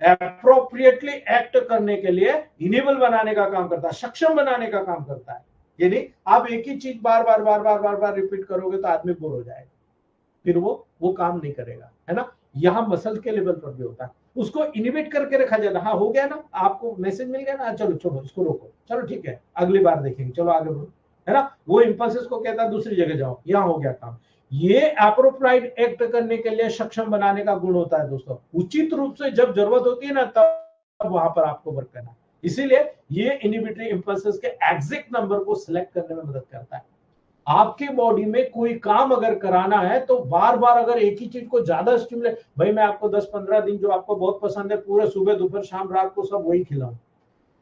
अप्रोप्रिएटली एक्ट करने के लिए इनेबल बनाने का काम करता है, सक्षम बनाने का काम करता है, यानी आप एक ही चीज बार बार रिपीट करोगे तो आदमी बोर हो जाएगा, फिर वो काम नहीं करेगा, है ना। यहां मसल के लेवल पर भी होता है, उसको इनिबिट करके रखा जाता है। हाँ हो गया ना, आपको मैसेज मिल गया ना, चलो छोड़ो इसको, रोको, चलो ठीक है अगली बार देखेंगे, चलो आगे बढ़ो, है ना। वो इंपल्सेस को कहता है दूसरी जगह जाओ, यहां हो गया काम। ये अप्रोप्राइट एक्ट करने के लिए सक्षम बनाने का गुण होता है दोस्तों। उचित रूप से जब जरूरत होती है ना, तब वहां पर आपको वर्क करना। इसीलिए ये इनिबिटरी इंपल्सेस के एग्जैक्ट नंबर को सिलेक्ट करने में मदद करता है। आपके बॉडी में कोई काम अगर कराना है तो बार बार अगर एक ही चीज को ज्यादा स्टिमुलेट, भाई मैं आपको 10-15 दिन जो आपको बहुत पसंद है, पूरे सुबह दोपहर शाम रात को सब वही खिलाऊं,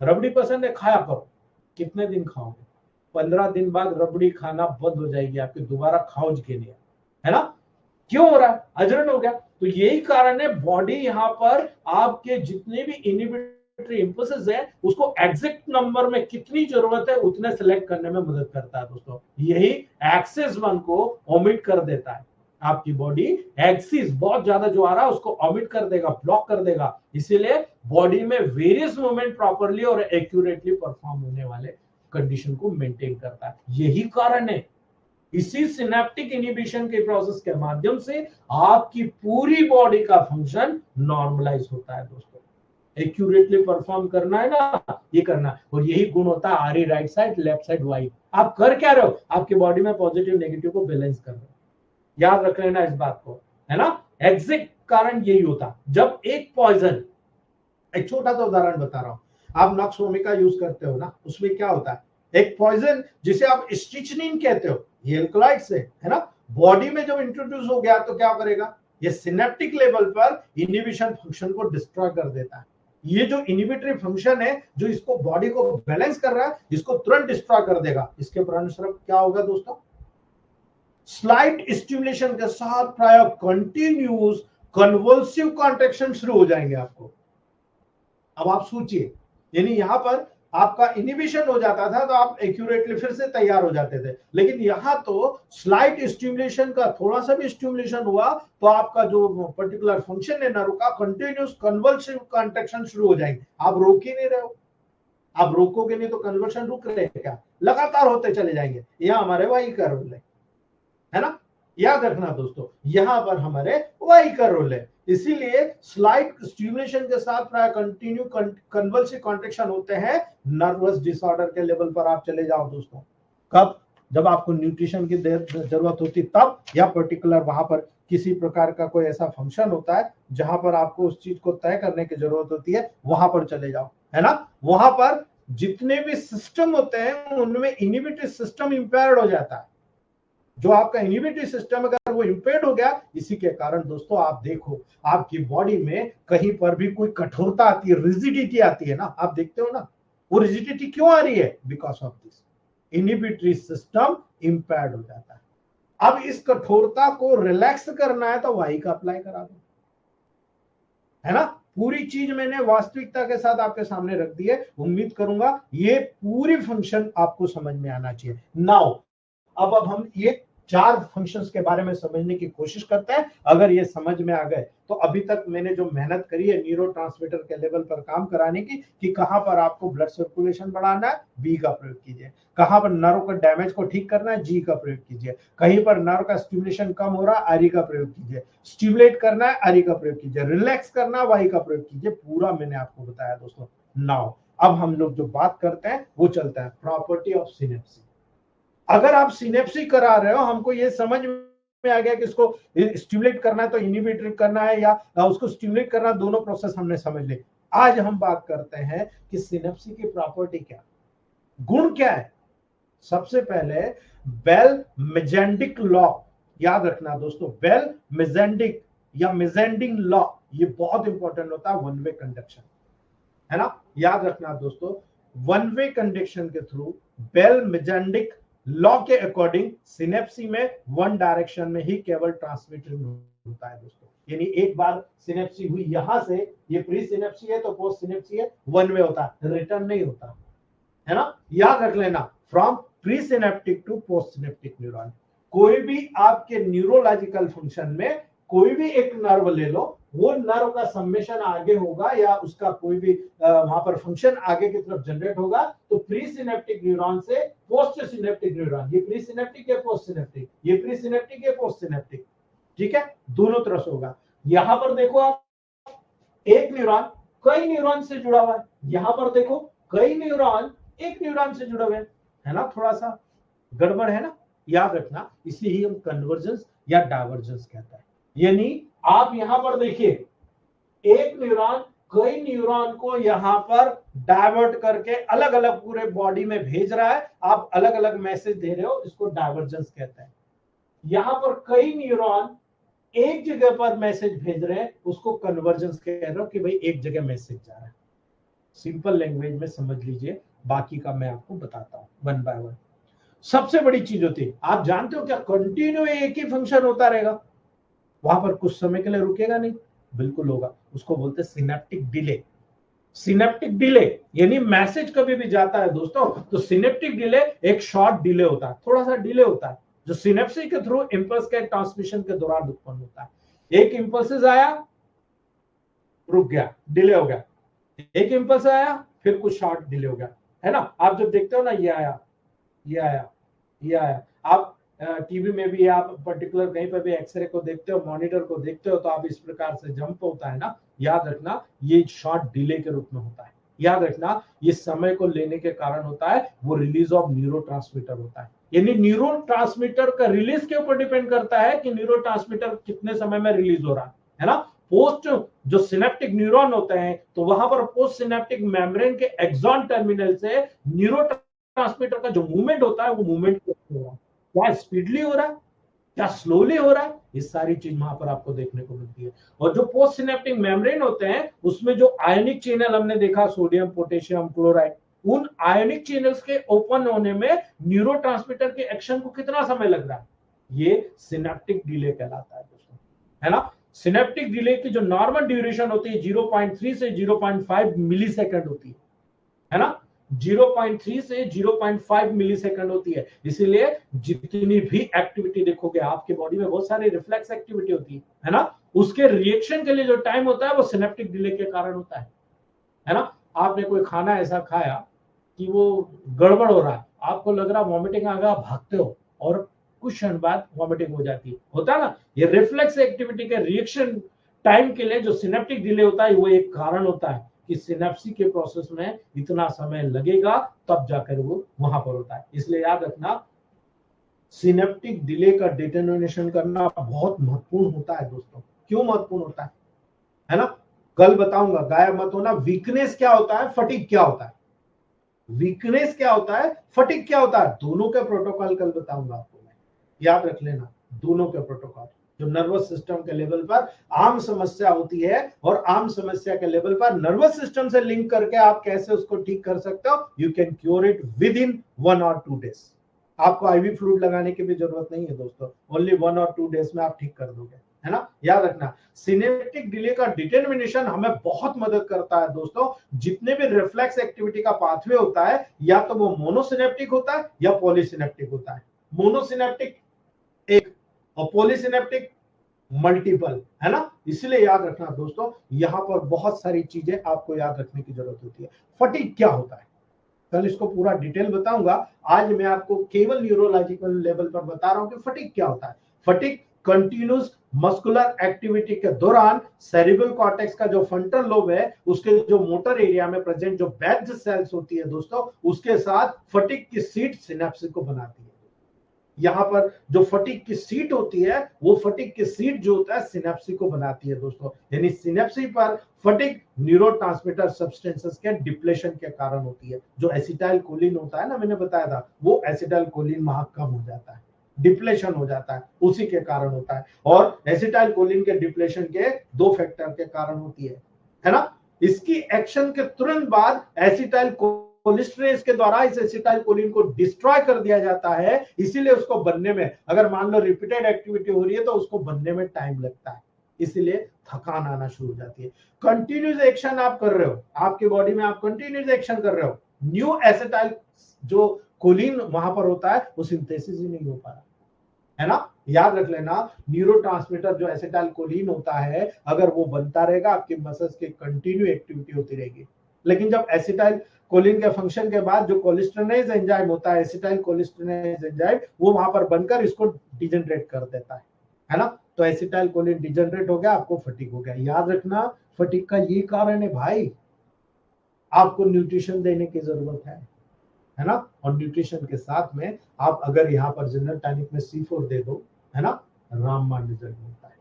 रबड़ी पसंद है खाया करो, कितने दिन खाओगे? 15 दिन बाद रबड़ी खाना बंद हो जाएगी आपकी, दोबारा खाओज के लिए, है ना। क्यों हो रहा है? अजरन हो गया। तो यही कारण है, बॉडी यहाँ पर आपके जितने भी इनिबिटरी इंपल्सेस है उसको एग्जैक्ट नंबर में कितनी जरूरत है उतने सेलेक्ट करने में मदद करता है दोस्तों। यही एक्सिस 1 को ओमिट कर देता है। आपकी बॉडी एक्सिस बहुत ज्यादा जो आ रहा है उसको ओमिट कर देगा, ब्लॉक कर देगा। इसीलिए बॉडी में वेरियस मूवमेंट प्रॉपरली और एक्यूरेटली परफॉर्म होने वाले कंडीशन को मेंटेन करता है। यही कारण है, इसी सिनेप्टिक इनिबिशन के प्रोसेस के माध्यम से आपकी पूरी बॉडी का फंक्शन नॉर्मलाइज होता है दोस्तों। एक्यूरेटली परफॉर्म करना है ना, ये करना है। और यही गुण होता है आरी राइट साइड, लेफ्ट साइड वाई। आप कर क्या रहे हो? आपकी बॉडी में पॉजिटिव नेगेटिव को बैलेंस कर रहे हो। याद रख लेना इस बात को, है ना। एग्जैक्ट कारण यही होता। जब एक पॉइजन, एक छोटा सा उदाहरण बता रहा हूं, आप नॉक्स वोमिका यूज करते हो ना, उसमें क्या होता है, एक पॉइजन जिसे आप स्ट्रिचनिन कहते हो, ये एल्कलॉइड से, है ना, बॉडी में जब इंट्रोड्यूस हो गया तो क्या करेगा, ये सिनेप्टिक लेवल पर इनिबिशन फंक्शन को डिस्ट्रॉय कर देता है। ये जो इनिबिटरी फंक्शन है जो इसको बॉडी को बैलेंस कर रहा है, इसको तुरंत डिस्ट्रॉय कर देगा। इसके परिणामस्वरूप क्या होगा दोस्तों, स्लाइट स्टिमुलेशन के साथ प्राय कंटिन्यूस कन्वल्सिव कॉन्ट्रैक्शन शुरू हो जाएंगे आपको। अब आप सोचिए, यानी यहां पर आपका इनिबिशन हो जाता था तो आप एक्यूरेटली फिर से तैयार हो जाते थे। लेकिन यहाँ तो स्लाइट स्टिमुलेशन का थोड़ा सा भी स्टिमुलेशन हुआ तो आपका जो पर्टिकुलर फंक्शन है नर्व का कंटिन्यूस कन्वल्सिव कॉन्ट्रैक्शन शुरू हो जाएगी। आप रोक ही नहीं रहे हो, आप रोकोगे नहीं तो कन्वर्शन रुक रहे हैं क्या, लगातार होते चले जाएंगे। यह हमारे वाई का रोल है ना, याद रखना दोस्तों, यहां पर हमारे वाई का रोल है। इसीलिए स्लाइट स्टिमुलेशन के साथ प्राय कंटिन्यू कन्वल्सिव कॉन्ट्रैक्शन होते हैं। नर्वस डिसऑर्डर के लेवल पर आप चले जाओ दोस्तों, कब, जब आपको न्यूट्रिशन की जरूरत होती तब, या पर्टिकुलर वहां पर किसी प्रकार का कोई ऐसा फंक्शन होता है जहां पर आपको उस चीज को तय करने की जरूरत होती है, वहां पर चले जाओ, है ना। वहां पर जितने भी सिस्टम होते हैं उनमें इनिबिटरी सिस्टम इंपेयर्ड हो जाता है। जो आपका इनिबिटरी सिस्टम अगर वो इंपेयर्ड हो गया, इसी के कारण दोस्तों आप देखो आपकी बॉडी में कहीं पर भी कोई कठोरता आती है, रिजिडिटी आती है ना, आप देखते हो ना, वो रिजिडिटी क्यों आ रही है, because of this inhibitory system impaired हो जाता है। अब इस कठोरता को रिलैक्स करना है तो वाई का अप्लाई करा दो, है ना। पूरी चीज मैंने वास्तविकता के साथ आपके सामने रख दी है। उम्मीद करूंगा ये पूरी फंक्शन आपको समझ में आना चाहिए। नाउ अब हम ये 4 फंक्शंस के बारे में समझने की कोशिश करते हैं। अगर ये समझ में आ गए तो अभी तक मैंने जो मेहनत करी है न्यूरोट्रांसमीटर के लेवल पर काम कराने की, कि कहां पर आपको ब्लड सर्कुलेशन बढ़ाना है, बी का प्रयोग कीजिए, कहां पर नर्व का डैमेज को ठीक करना है, जी का प्रयोग कीजिए, कहीं पर नर्व का स्टिमुलेशन कम हो रहा है, आरी का प्रयोग कीजिए, स्टिमुलेट करना है, आरी का प्रयोग कीजिए, रिलैक्स करना है, वाई का प्रयोग कीजिए। पूरा मैंने आपको बताया दोस्तों। नाउ अब हम लोग जो बात करते हैं वो चलता है प्रॉपर्टी ऑफ सिनेप्सी। अगर आप सिनेप्सी करा रहे हो, हमको ये समझ में आ गया कि इसको स्टिमुलेट करना है तो इनिबिटर करना है या उसको स्टिमुलेट करना, दोनों प्रोसेस हमने समझ ली। आज हम बात करते हैं कि सिनेप्सी की प्रॉपर्टी क्या, गुण क्या है। सबसे पहले बेल मेजेंडिक लॉ, याद रखना दोस्तों, बेल मेजेंडिक या मेजेंडिंग लॉ, ये बहुत इंपॉर्टेंट होता है वन वे कंडक्शन, है ना। याद रखना दोस्तों, वन वे कंडक्शन के थ्रू बेल मेजेंडिक लॉ के अकॉर्डिंग सिनेप्सी में वन डायरेक्शन में ही केवल ट्रांसमिशन होता है दोस्तों। यानी एक बार सिनेप्सी हुई यहां से, ये प्री सिनेप्सी है तो पोस्ट सिनेप्सी है, वन वे होता है, रिटर्न नहीं होता, है ना। याद रख लेना, from presynaptic to postsynaptic neuron. कोई भी आपके न्यूरोलॉजिकल फंक्शन में कोई भी एक नर्व ले लो, वो नर्व का सम्मेशन आगे होगा या उसका कोई भी वहां पर फंक्शन आगे की तरफ जनरेट होगा तो प्री सिनेप्टिक न्यूरॉन से पोस्ट सिनेप्टिक न्यूरॉन, ये प्री सिनेप्टिक है पोस्ट सिनेप्टिक, ये प्री सिनेप्टिक है पोस्ट सिनेप्टिक, ठीक है, दोनों तरफ से होगा। यहां पर देखो आप, एक न्यूरॉन कई न्यूरॉन से जुड़ा हुआ है, यहां पर देखो कई न्यूरॉन एक न्यूरॉन से जुड़े हुए हैं, है ना, थोड़ा सा गड़बड़ है ना। याद रखना, इसे ही हम कन्वर्जेंस या डाइवर्जेंस कहते हैं। यानी आप यहां पर देखिए, एक न्यूरॉन कई न्यूरॉन को यहां पर डाइवर्ट करके अलग अलग पूरे बॉडी में भेज रहा है, आप अलग अलग मैसेज दे रहे हो, इसको डाइवर्जेंस कहते हैं। यहां पर कई न्यूरॉन एक जगह पर मैसेज भेज रहे हैं, उसको कन्वर्जेंस कह रहे हो कि भाई एक जगह मैसेज जा रहा है। सिंपल लैंग्वेज में समझ लीजिए, बाकी का मैं आपको बताता हूं वन बाय वन। सबसे बड़ी चीज होती है, आप जानते हो क्या, कंटिन्यू एक ही फंक्शन होता रहेगा, वहां पर कुछ समय के लिए रुकेगा नहीं, बिल्कुल होगा, उसको बोलते हैं सिनेप्टिक डिले। सिनेप्टिक डिले यानी मैसेज कभी भी जाता है दोस्तों तो सिनेप्टिक डिले एक शॉर्ट डिले होता है, थोड़ा सा डिले होता है, जो सिनेप्सी के थ्रू इंपल्स के ट्रांसमिशन के दौरान उत्पन्न होता है। एक इंपल्स आया, रुक गया, डिले हो गया, एक इंपल्स आया, फिर कुछ शॉर्ट डिले हो गया, है ना। आप जब देखते हो ना, ये आया, ये आया, ये आया, आप टीवी में भी आप पर्टिकुलर कहीं पर भी एक्सरे को देखते हो, मॉनिटर को देखते हो, तो आप इस प्रकार से जंप होता है ना, याद रखना ये शॉर्ट डिले के रूप में होता है। याद रखना, ये समय को लेने के कारण होता है, वो रिलीज ऑफ न्यूरोट्रांसमीटर होता है। यानी न्यूरोट्रांसमीटर का रिलीज के ऊपर डिपेंड करता है कि न्यूरोट्रांसमीटर कितने समय में रिलीज हो रहा है ना। पोस्ट जो सिनेप्टिक न्यूरॉन होते हैं तो वहां पर पोस्ट सिनेप्टिक मेम्ब्रेन के एक्सॉन टर्मिनल से न्यूरो ट्रांसमीटर का जो मूवमेंट होता है वो मूवमेंट हो रहा है, क्या स्पीडली हो रहा है, क्या स्लोली हो रहा है, ये सारी चीज वहां पर आपको देखने को मिलती है। और जो पोस्ट सिनेप्टिक मेम्ब्रेन होते हैं उसमें जो आयनिक चैनल हमने देखा, सोडियम पोटेशियम क्लोराइड, उन आयनिक चैनल्स के ओपन होने में न्यूरोट्रांसमीटर के एक्शन को कितना समय लग रहा है, ये सिनेप्टिक डिले कहलाता है दोस्तों, है ना। सिनेप्टिक डिले की जो नॉर्मल ड्यूरेशन होती है 0.3 से 0.5 मिली सेकेंड होती है ना। 0.3 से 0.5 मिली सेकंड होती है। इसीलिए जितनी भी एक्टिविटी देखोगे आपके बॉडी में बहुत सारी रिफ्लेक्स एक्टिविटी होती है ना, उसके रिएक्शन के लिए जो टाइम होता है वो सिनेप्टिक डिले के कारण होता है ना। आपने कोई खाना ऐसा खाया कि वो गड़बड़ हो रहा है, आपको लग रहा वॉमिटिंग आ गया, भागते हो और कुछ क्षण बाद वॉमिटिंग हो जाती है, होता है ना। ये रिफ्लेक्स एक्टिविटी के रिएक्शन टाइम के लिए जो सिनेप्टिक डिले होता है वो एक कारण होता है कि सिनेप्सी के प्रोसेस में इतना समय लगेगा तब जाकर वो वहां पर होता है। इसलिए याद रखना सिनेप्टिक डिले का डिटरमिनेशन करना बहुत महत्वपूर्ण होता है दोस्तों। क्यों महत्वपूर्ण होता है ना, कल बताऊंगा, गायब मत होना। वीकनेस क्या होता है, फटीग क्या होता है, वीकनेस क्या होता है, फटीग क्या होता है, दोनों के प्रोटोकॉल कल बताऊंगा आपको मैं, याद रख लेना दोनों के प्रोटोकॉल। जो नर्वस सिस्टम के लेवल पर आम समस्या होती है और आम समस्या के लेवल पर नर्वस सिस्टम से लिंक करके आप कैसे उसको ठीक कर सकते हो, you can cure it with in 1 और 2 डेज। आपको आईवी फ्लूइड लगाने की भी जरूरत नहीं है दोस्तों, ओनली 1 और 2 डेज में आप ठीक कर दोगे, है ना। याद रखना सिनेप्टिक डिले का डिटरमिनेशन हमें बहुत मदद करता है दोस्तों। जितने भी रिफ्लेक्स एक्टिविटी का पाथवे होता है या तो वो मोनोसिनेप्टिक होता है या पॉलीसिनेप्टिक होता है। मोनोसिनेप्टिक एक और पॉलीसिनेप्टिक मल्टीपल, है ना। इसलिए याद रखना दोस्तों, यहां पर बहुत सारी चीजें आपको याद रखने की जरूरत होती है। फटीग क्या होता है, कल इसको पूरा डिटेल बताऊंगा। आज मैं आपको केवल न्यूरोलॉजिकल लेवल पर बता रहा हूं कि फटीग क्या होता है। फटीग कंटिन्यूस मस्कुलर एक्टिविटी के दौरान सेरिब्रल कॉर्टेक्स का जो फ्रंटल लोब है उसके जो मोटर एरिया में प्रेजेंट जो बैच सेल्स होती है दोस्तों, उसके साथ फटीग की सीट सिनेप्सिस को बनाती है। यहां पर जो फटीग की सीट होती है वो फटीग की सीट जो होता है सिनेप्सी को बनाती है दोस्तों। यानी सिनेप्सी पर फटीग न्यूरोट्रांसमीटर सब्सटेंसेस के डिप्लेशन के कारण होती है। जो एसिटाइल कोलिन होता है ना, मैंने बताया था, वो एसिटाइल कोलिन वहां कम हो जाता है, डिप्लेशन हो जाता है, उसी के कारण होता है। और एसिटाइल कोलिन के डिप्लेशन के 2 फैक्टर के कारण होती है ना। इसकी एक्शन के तुरंत बाद एसिटाइल कोलिस्ट्रेज के द्वारा इस एसिटाइल कोलिन को डिस्ट्रॉय कर दिया जाता है। इसीलिए उसको बनने में, अगर मान लो रिपीटेड एक्टिविटी हो रही है तो उसको बनने में टाइम लगता है, इसलिए थकान आना शुरू हो जाती है। कंटिन्यूस एक्शन आप कर रहे हो, आपके बॉडी में आप कंटिन्यूस एक्शन कर रहे हो, न्यू एसिटाइल जो कोलिन वहां पर होता है वो सिंथेसिस ही नहीं हो पा रहा, है ना। याद रख लेना न्यूरोट्रांसमीटर जो एसिटाइल कोलिन होता है अगर वो बनता रहेगा आपके मसल्स की कंटिन्यू एक्टिविटी होती रहेगी। लेकिन जब एसिटाइल कोलिन के फंक्शन के बाद जो कोलिस्ट्रेनेज एंजाइम होता है, एसिटाइल कोलिस्ट्रेनेज एंजाइम, वो वहां पर बनकर इसको डिजनरेट कर देता है ना। तो एसिटाइल कोलिन डिजनरेट हो गया, आपको फटीग हो गया। याद रखना फटीग का ये कारण है भाई, आपको न्यूट्रिशन देने की जरूरत है ना। और न्यूट्रिशन के साथ में आप अगर यहाँ पर जनरल टॉनिक में C4 दे दो, है ना, रामबाण रिजल्ट मिलता है।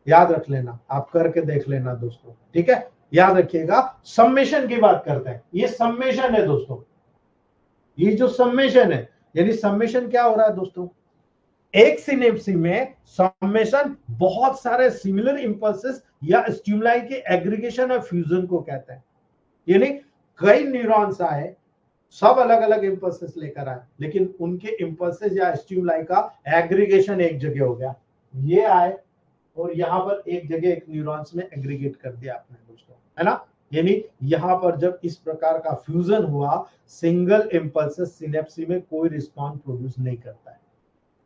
याद रख लेना, आप करके देख लेना दोस्तों, ठीक है। याद रखिएगा सम्मेशन की बात करते हैं, ये सम्मेशन है दोस्तों, ये जो सम्मेशन है, यानी सम्मेशन क्या हो रहा है दोस्तों, एक सिनेप्सी में सम्मेशन बहुत सारे सिमिलर इंपल्सेस या स्टिमुलाई के एग्रीगेशन और फ्यूजन को कहते हैं। यानी कई न्यूरॉन्स आए, सब अलग अलग इंपल्सेस लेकर आए, लेकिन उनके इंपल्सेस या स्टिमुलाई का एग्रीगेशन एक जगह हो गया। ये आए और यहां पर एक जगह एक न्यूरॉन्स में एग्रीगेट कर दिया आपने दोस्तों, है ना। यानी यहां पर जब इस प्रकार का फ्यूजन हुआ, सिंगल इंपल्सेस सिनेप्सी में कोई रिस्पॉन्स प्रोड्यूस नहीं करता है।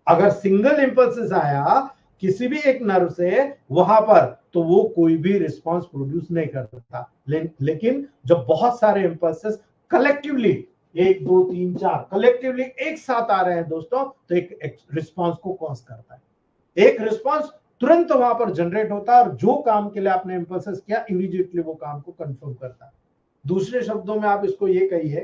अगर सिंगल इंपल्सेस आया किसी भी एक नर्व से वहां पर, तो वो कोई भी रिस्पॉन्स प्रोड्यूस नहीं करता। लेकिन जब बहुत सारे इंपल्सेस कलेक्टिवली 1 2 3 4 कलेक्टिवली एक साथ आ रहे हैं दोस्तों, तो एक रिस्पॉन्स को कॉज करता है। एक रिस्पॉन्स तुरंत वहां पर जनरेट होता है और जो काम के लिए आपने इंपल्सेस किया इमीडिएटली वो काम को कंफर्म करता है। दूसरे शब्दों में आप इसको ये कहिए,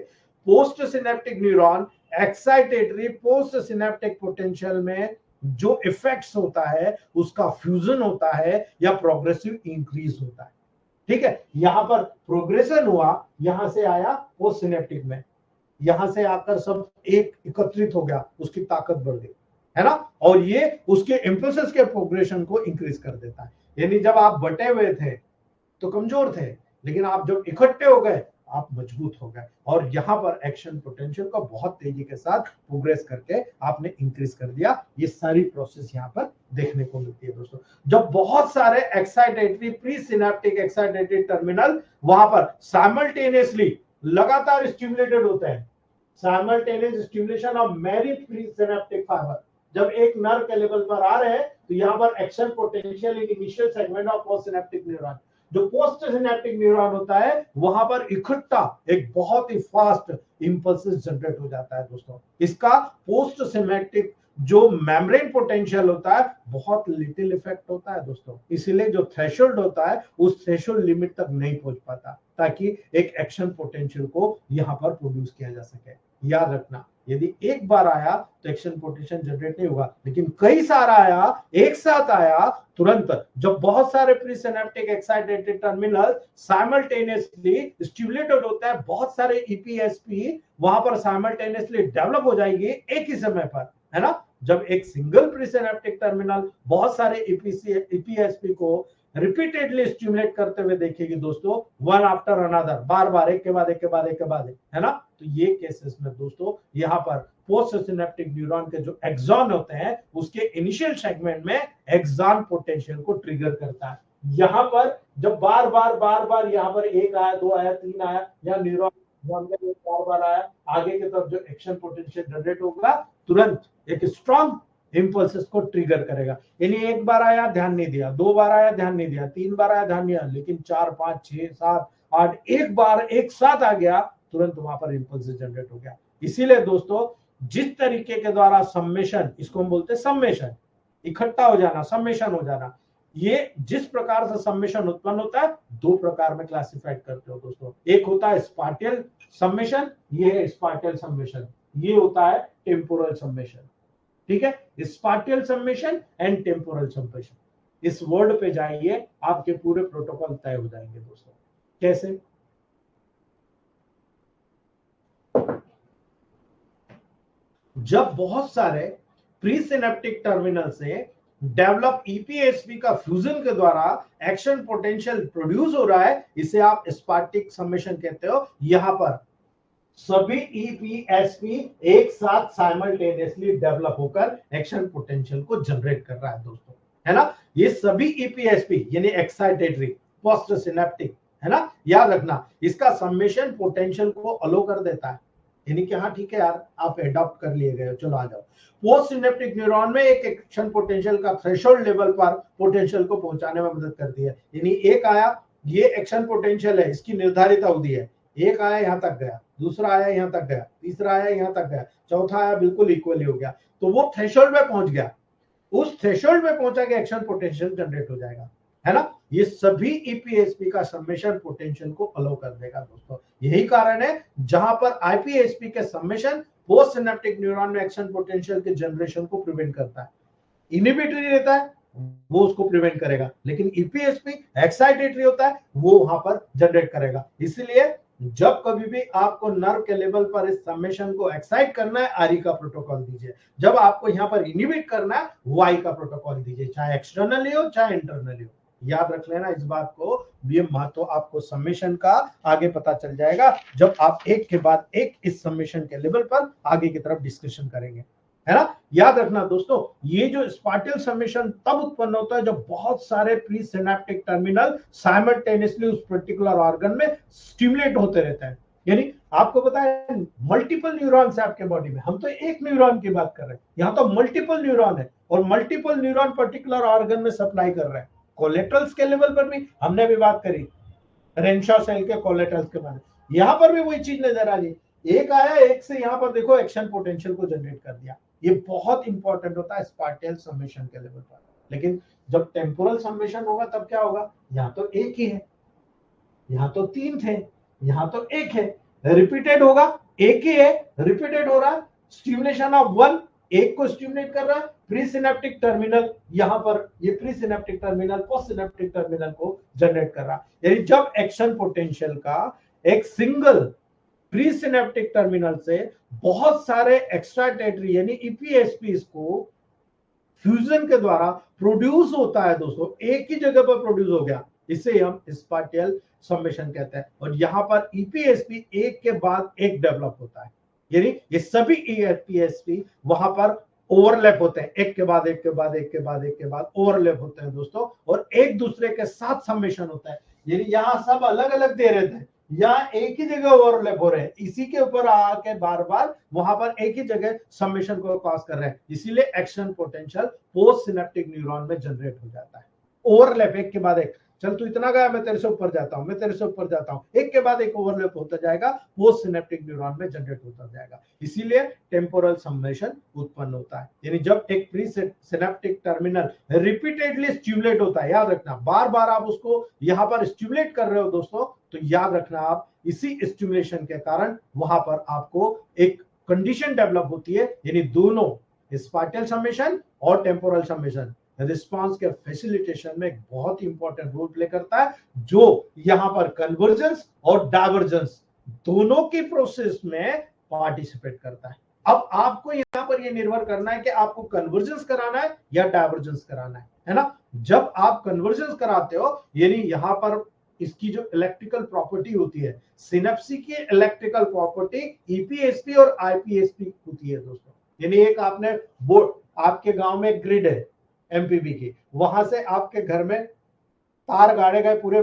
post synaptic neuron excitatory post synaptic potential में जो इफेक्ट्स होता है उसका फ्यूजन होता है या प्रोग्रेसिव इंक्रीज होता है, ठीक है। यहां पर प्रोग्रेशन हुआ, यहां से आया पोस्ट सिनेप्टिक में, यहां से आकर सब एक एकत्रित हो गया, उसकी ताकत बढ़ गई, है ना। और ये उसके इंपल्सेस के प्रोग्रेशन को इंक्रीज कर देता है। यानी जब आप बटे हुए थे तो कमजोर थे, लेकिन आप जब इकट्ठे हो गए आप मजबूत हो गए, और यहां पर एक्शन पोटेंशियल को बहुत तेजी के साथ प्रोग्रेस करके आपने इंक्रीज कर दिया। ये सारी प्रोसेस यहां पर देखने को मिलती है दोस्तों। जब बहुत सारे excitatory pre synaptic excitatory terminal वहां पर साइमल्टेनियसली लगातार स्टिमुलेटेड होते हैं। Simultaneous stimulation of many pre synaptic fibre, जब एक नर्व के लेवल पर आ रहे हैं तो यहाँ पर action potential in initial segment of post synaptic neuron, जो पोस्ट सिनेप्टिक न्यूरॉन होता है वहां पर इकट्ठा एक बहुत ही फास्ट इंपल्स जनरेट हो जाता है दोस्तों। इसका पोस्ट सिनेप्टिक जो मेम्ब्रेन पोटेंशियल होता है बहुत लिटिल इफेक्ट होता है दोस्तों, इसीलिए जो थ्रेशोल्ड होता है उस थ्रेशोल्ड लिमिट तक नहीं पहुंच पाता, ताकि एक एक्शन पोटेंशियल को यहां पर प्रोड्यूस किया जा सके। याद रखना, यदि एक बार आया तो एक्शन पोटेंशियल जनरेट नहीं होगा, लेकिन कई सारा आया, एक साथ आया तुरंत, जब बहुत सारे pre synaptic excited terminal simultaneously stimulated होता है, बहुत सारे ईपीएसपी वहां पर साइमल्टेनियसली डेवलप हो जाएगी एक ही समय पर, है ना। जब एक सिंगल प्री सिनेप्टिक टर्मिनल बहुत सारे ईपीएसपी को रिपीटेडली स्टिमुलेट करते हुए देखेगी दोस्तों, वन आफ्टर अनदर, बार बार एक के बाद एक के बाद एक के बाद, है ना। तो ये केसेस में दोस्तों यहाँ पर पोस्ट सिनेप्टिक न्यूरॉन के जो एक्सॉन होते हैं उसके इनिशियल सेगमेंट में एक्सॉन पोटेंशियल को ट्रिगर करता है। यहाँ पर जब बार बार यहाँ पर एक आया, दो आया, तीन आया, या न्यूरॉन बार बार आया, आगे की तरफ जो एक्शन पोटेंशियल जनरेट होगा तुरंत एक स्ट्रॉन्ग इंपल्सेस को ट्रिगर करेगा। यानी एक बार आया ध्यान नहीं दिया, दो बार आया ध्यान नहीं दिया, तीन बार आया ध्यान नहीं दिया, लेकिन 4, 5, 6, 7, 8 एक बार एक साथ आ गया, तुरंत वहां पर इंपल्स जनरेट हो गया। इसीलिए दोस्तों जिस तरीके के द्वारा सम्मेशन, इसको हम बोलते हैं सम्मेशन, इकट्ठा हो जाना, सम्मेशन हो जाना, ये जिस प्रकार से सम्मेशन उत्पन्न होता है दो प्रकार में क्लासिफाइड करते हो दोस्तों। एक होता है स्पाटियल सम्मेशन, ये है स्पाटियल सम्मेशन, ये होता है टेम्पोरल सम्मेशन, ठीक है। स्पाटियल सम्मेशन एंड टेम्पोरल सम्मेशन, इस वर्ड पे जाइए, आपके पूरे प्रोटोकॉल तय हो जाएंगे दोस्तों। कैसे? जब बहुत सारे प्री सिनेप्टिक टर्मिनल से डेवलप ईपीएसपी का फ्यूजन के द्वारा एक्शन पोटेंशियल प्रोड्यूस हो रहा है, इसे आप स्पाटिक सम्मेशन कहते हो। यहां पर सभी ईपीएसपी एक साथ साइमल्टेनियसली डेवलप होकर एक्शन पोटेंशियल को जनरेट कर रहा है दोस्तों, है ना। ये सभी ईपीएसपी यानी एक्साइटेटरी, पोस्ट सिनेप्टिक, है ना। याद रखना, इसका सम्मेशन पोटेंशियल को अलो कर देता है, यानी कि हाँ ठीक है यार आप एडॉप्ट कर लिए गए, चलो आ जाओ। पोस्ट सिनेप्टिक न्यूरॉन में एक एक्शन पोटेंशियल का थ्रेशोल्ड लेवल पर पोटेंशियल को पहुंचाने में मदद करती है। यानी एक आया, ये एक्शन पोटेंशियल है, इसकी निर्धारित अवधि है, एक आया यहां तक गया, दूसरा आया यहां तक गया, तीसरा आया यहां तक गया, चौथा आया बिल्कुल इक्वली हो गया, तो वो थ्रेशोल्ड में पहुंच गया, उस थ्रेशोल्ड में पहुंचा के एक्शन पोटेंशियल जनरेट हो जाएगा, है ना। ये सभी ईपीएसपी का सम्मेशन पोटेंशियल को अलो कर देगा दोस्तों। यही कारण है जहां पर आईपीएसपी के सम्मेशन पोस्ट सिनेप्टिक न्यूरॉन में एक्शन पोटेंशियल के जनरेशन को प्रिवेंट करता है। इनहिबिटरी रहता है वो उसको प्रिवेंट करेगा, लेकिन ईपीएसपी एक्साइटेटरी होता है वो वहां पर जनरेट करेगा। इसीलिए जब कभी भी आपको नर्व के लेवल पर इस सम्मेशन को एक्साइट करना है, आरई का प्रोटोकॉल दीजिए। जब आपको यहाँ पर इनहिबिट करना है, वाई का प्रोटोकॉल दीजिए, चाहे एक्सटर्नली हो चाहे इंटरनली हो। याद रख लेना इस बात को, ये महत्व आपको सम्मेशन का आगे पता चल जाएगा जब आप एक के बाद एक इस सम्मेशन के लेवल पर आगे की तरफ डिस्कशन करेंगे, है ना। याद रखना दोस्तों, ये जो स्पाटियल सम्मेशन तब उत्पन्न होता है जब बहुत सारे प्री सिनेप्टिक टर्मिनल साइमल्टेनियसली उस पर्टिकुलर ऑर्गन में स्टिमुलेट होते रहते हैं। यानी आपको पता है मल्टीपल न्यूरॉन्स है आपके बॉडी में, हम तो एक न्यूरॉन की बात कर रहे हैं, यहाँ तो मल्टीपल न्यूरॉन है और मल्टीपल न्यूरॉन पर्टिकुलर ऑर्गन में सप्लाई कर रहे हैं। कोलेटरल्स के लेवल पर भी हमने भी बात करी, रेनशॉ सेल के कोलेटरल्स के बारे में, यहाँ पर भी वही चीज नजर आ रही है। एक आया, एक से यहाँ पर देखो एक्शन पोटेंशियल को जनरेट कर दिया। ये बहुत इंपॉर्टेंट होता है स्पाटियल सम्मेशन के लेवल पर। लेकिन जब टेम्पोरल सम्मेशन होगा तब क्या होगा, यहाँ तो एक ही है, यहाँ तो तीन थे, यहाँ तो एक है, रिपीटेड होगा, एक ही है, रिपीटेड हो रहा है, स्टिमुलेशन ऑफ वन, एक को स्टिमुलेट कर रहा है, प्री सिनेप्टिक टर्मिनल, यहां पर ये pre synaptic terminal post synaptic terminal को जनरेट कर रहा है। यानी जब एक्शन पोटेंशियल का एक सिंगल प्री सिनेप्टिक टर्मिनल से बहुत सारे एक्स्ट्राटेटरी यानी ईपीएसपीस को फ्यूजन के द्वारा प्रोड्यूस होता है दोस्तों, एक ही जगह पर प्रोड्यूस हो गया, इसे हम स्पाटियल सम्मेशन कहते हैं। और यहां पर ईपीएसपी एक के बाद एक डेवलप होता है, यानी ये सभी ईपीएसपी वहां पर ओवरलैप होते हैं, एक के बाद एक के बाद एक के बाद एक के बाद ओवरलैप होते हैं दोस्तों, और एक दूसरे के साथ सम्मेशन होता है। यानी यहां सब अलग अलग दे रहे थे, या एक ही जगह ओवरलैप हो रहे हैं, इसी के ऊपर आके बार बार वहां पर एक ही जगह समेशन को कॉज कर रहे हैं, इसीलिए action potential post synaptic neuron में जनरेट हो जाता है। ओवरलैप एक के बाद एक, चल तू इतना गया, मैं तेरे से ऊपर जाता हूं, मैं तेरे से ऊपर जाता हूं, एक के बाद एक ओवरलैप होता जाएगा, पोस्ट सिनेप्टिक न्यूरॉन में जनरेट होता जाएगा, इसीलिए टेम्पोरल समेशन उत्पन्न होता है। यानी जब एक pre synaptic terminal repeatedly stimulate होता है, याद रखना बार बार आप उसको यहां पर स्टिमुलेट कर रहे हो दोस्तों, तो याद रखना आप इसी स्टिमुलेशन के कारण वहां पर आपको एक कंडीशन डेवलप होती है, यानी दोनों स्पाटियल समेशन और टेम्पोरल समेशन रिस्पांस के फैसिलिटेशन में एक बहुत ही इंपॉर्टेंट रोल प्ले करता है, जो यहां पर कन्वर्जेंस और डाइवर्जेंस दोनों की प्रोसेस में पार्टिसिपेट करता है। अब आपको यहां पर यह निर्भर करना है कि आपको कन्वर्जेंस कराना है या डाइवर्जेंस कराना है ना। जब आप कन्वर्जेंस कराते हो, यानी यहां पर इसकी जो इलेक्ट्रिकल प्रॉपर्टी होती है, सिनेप्सी की इलेक्ट्रिकल प्रॉपर्टी ईपीएसपी और आईपीएसपी होती है दोस्तों। यानी एक आपने बोर्ड, आपके गांव में ग्रिड है एमपीबी की, वहां से आपके घर में तार गाड़े गए पूरे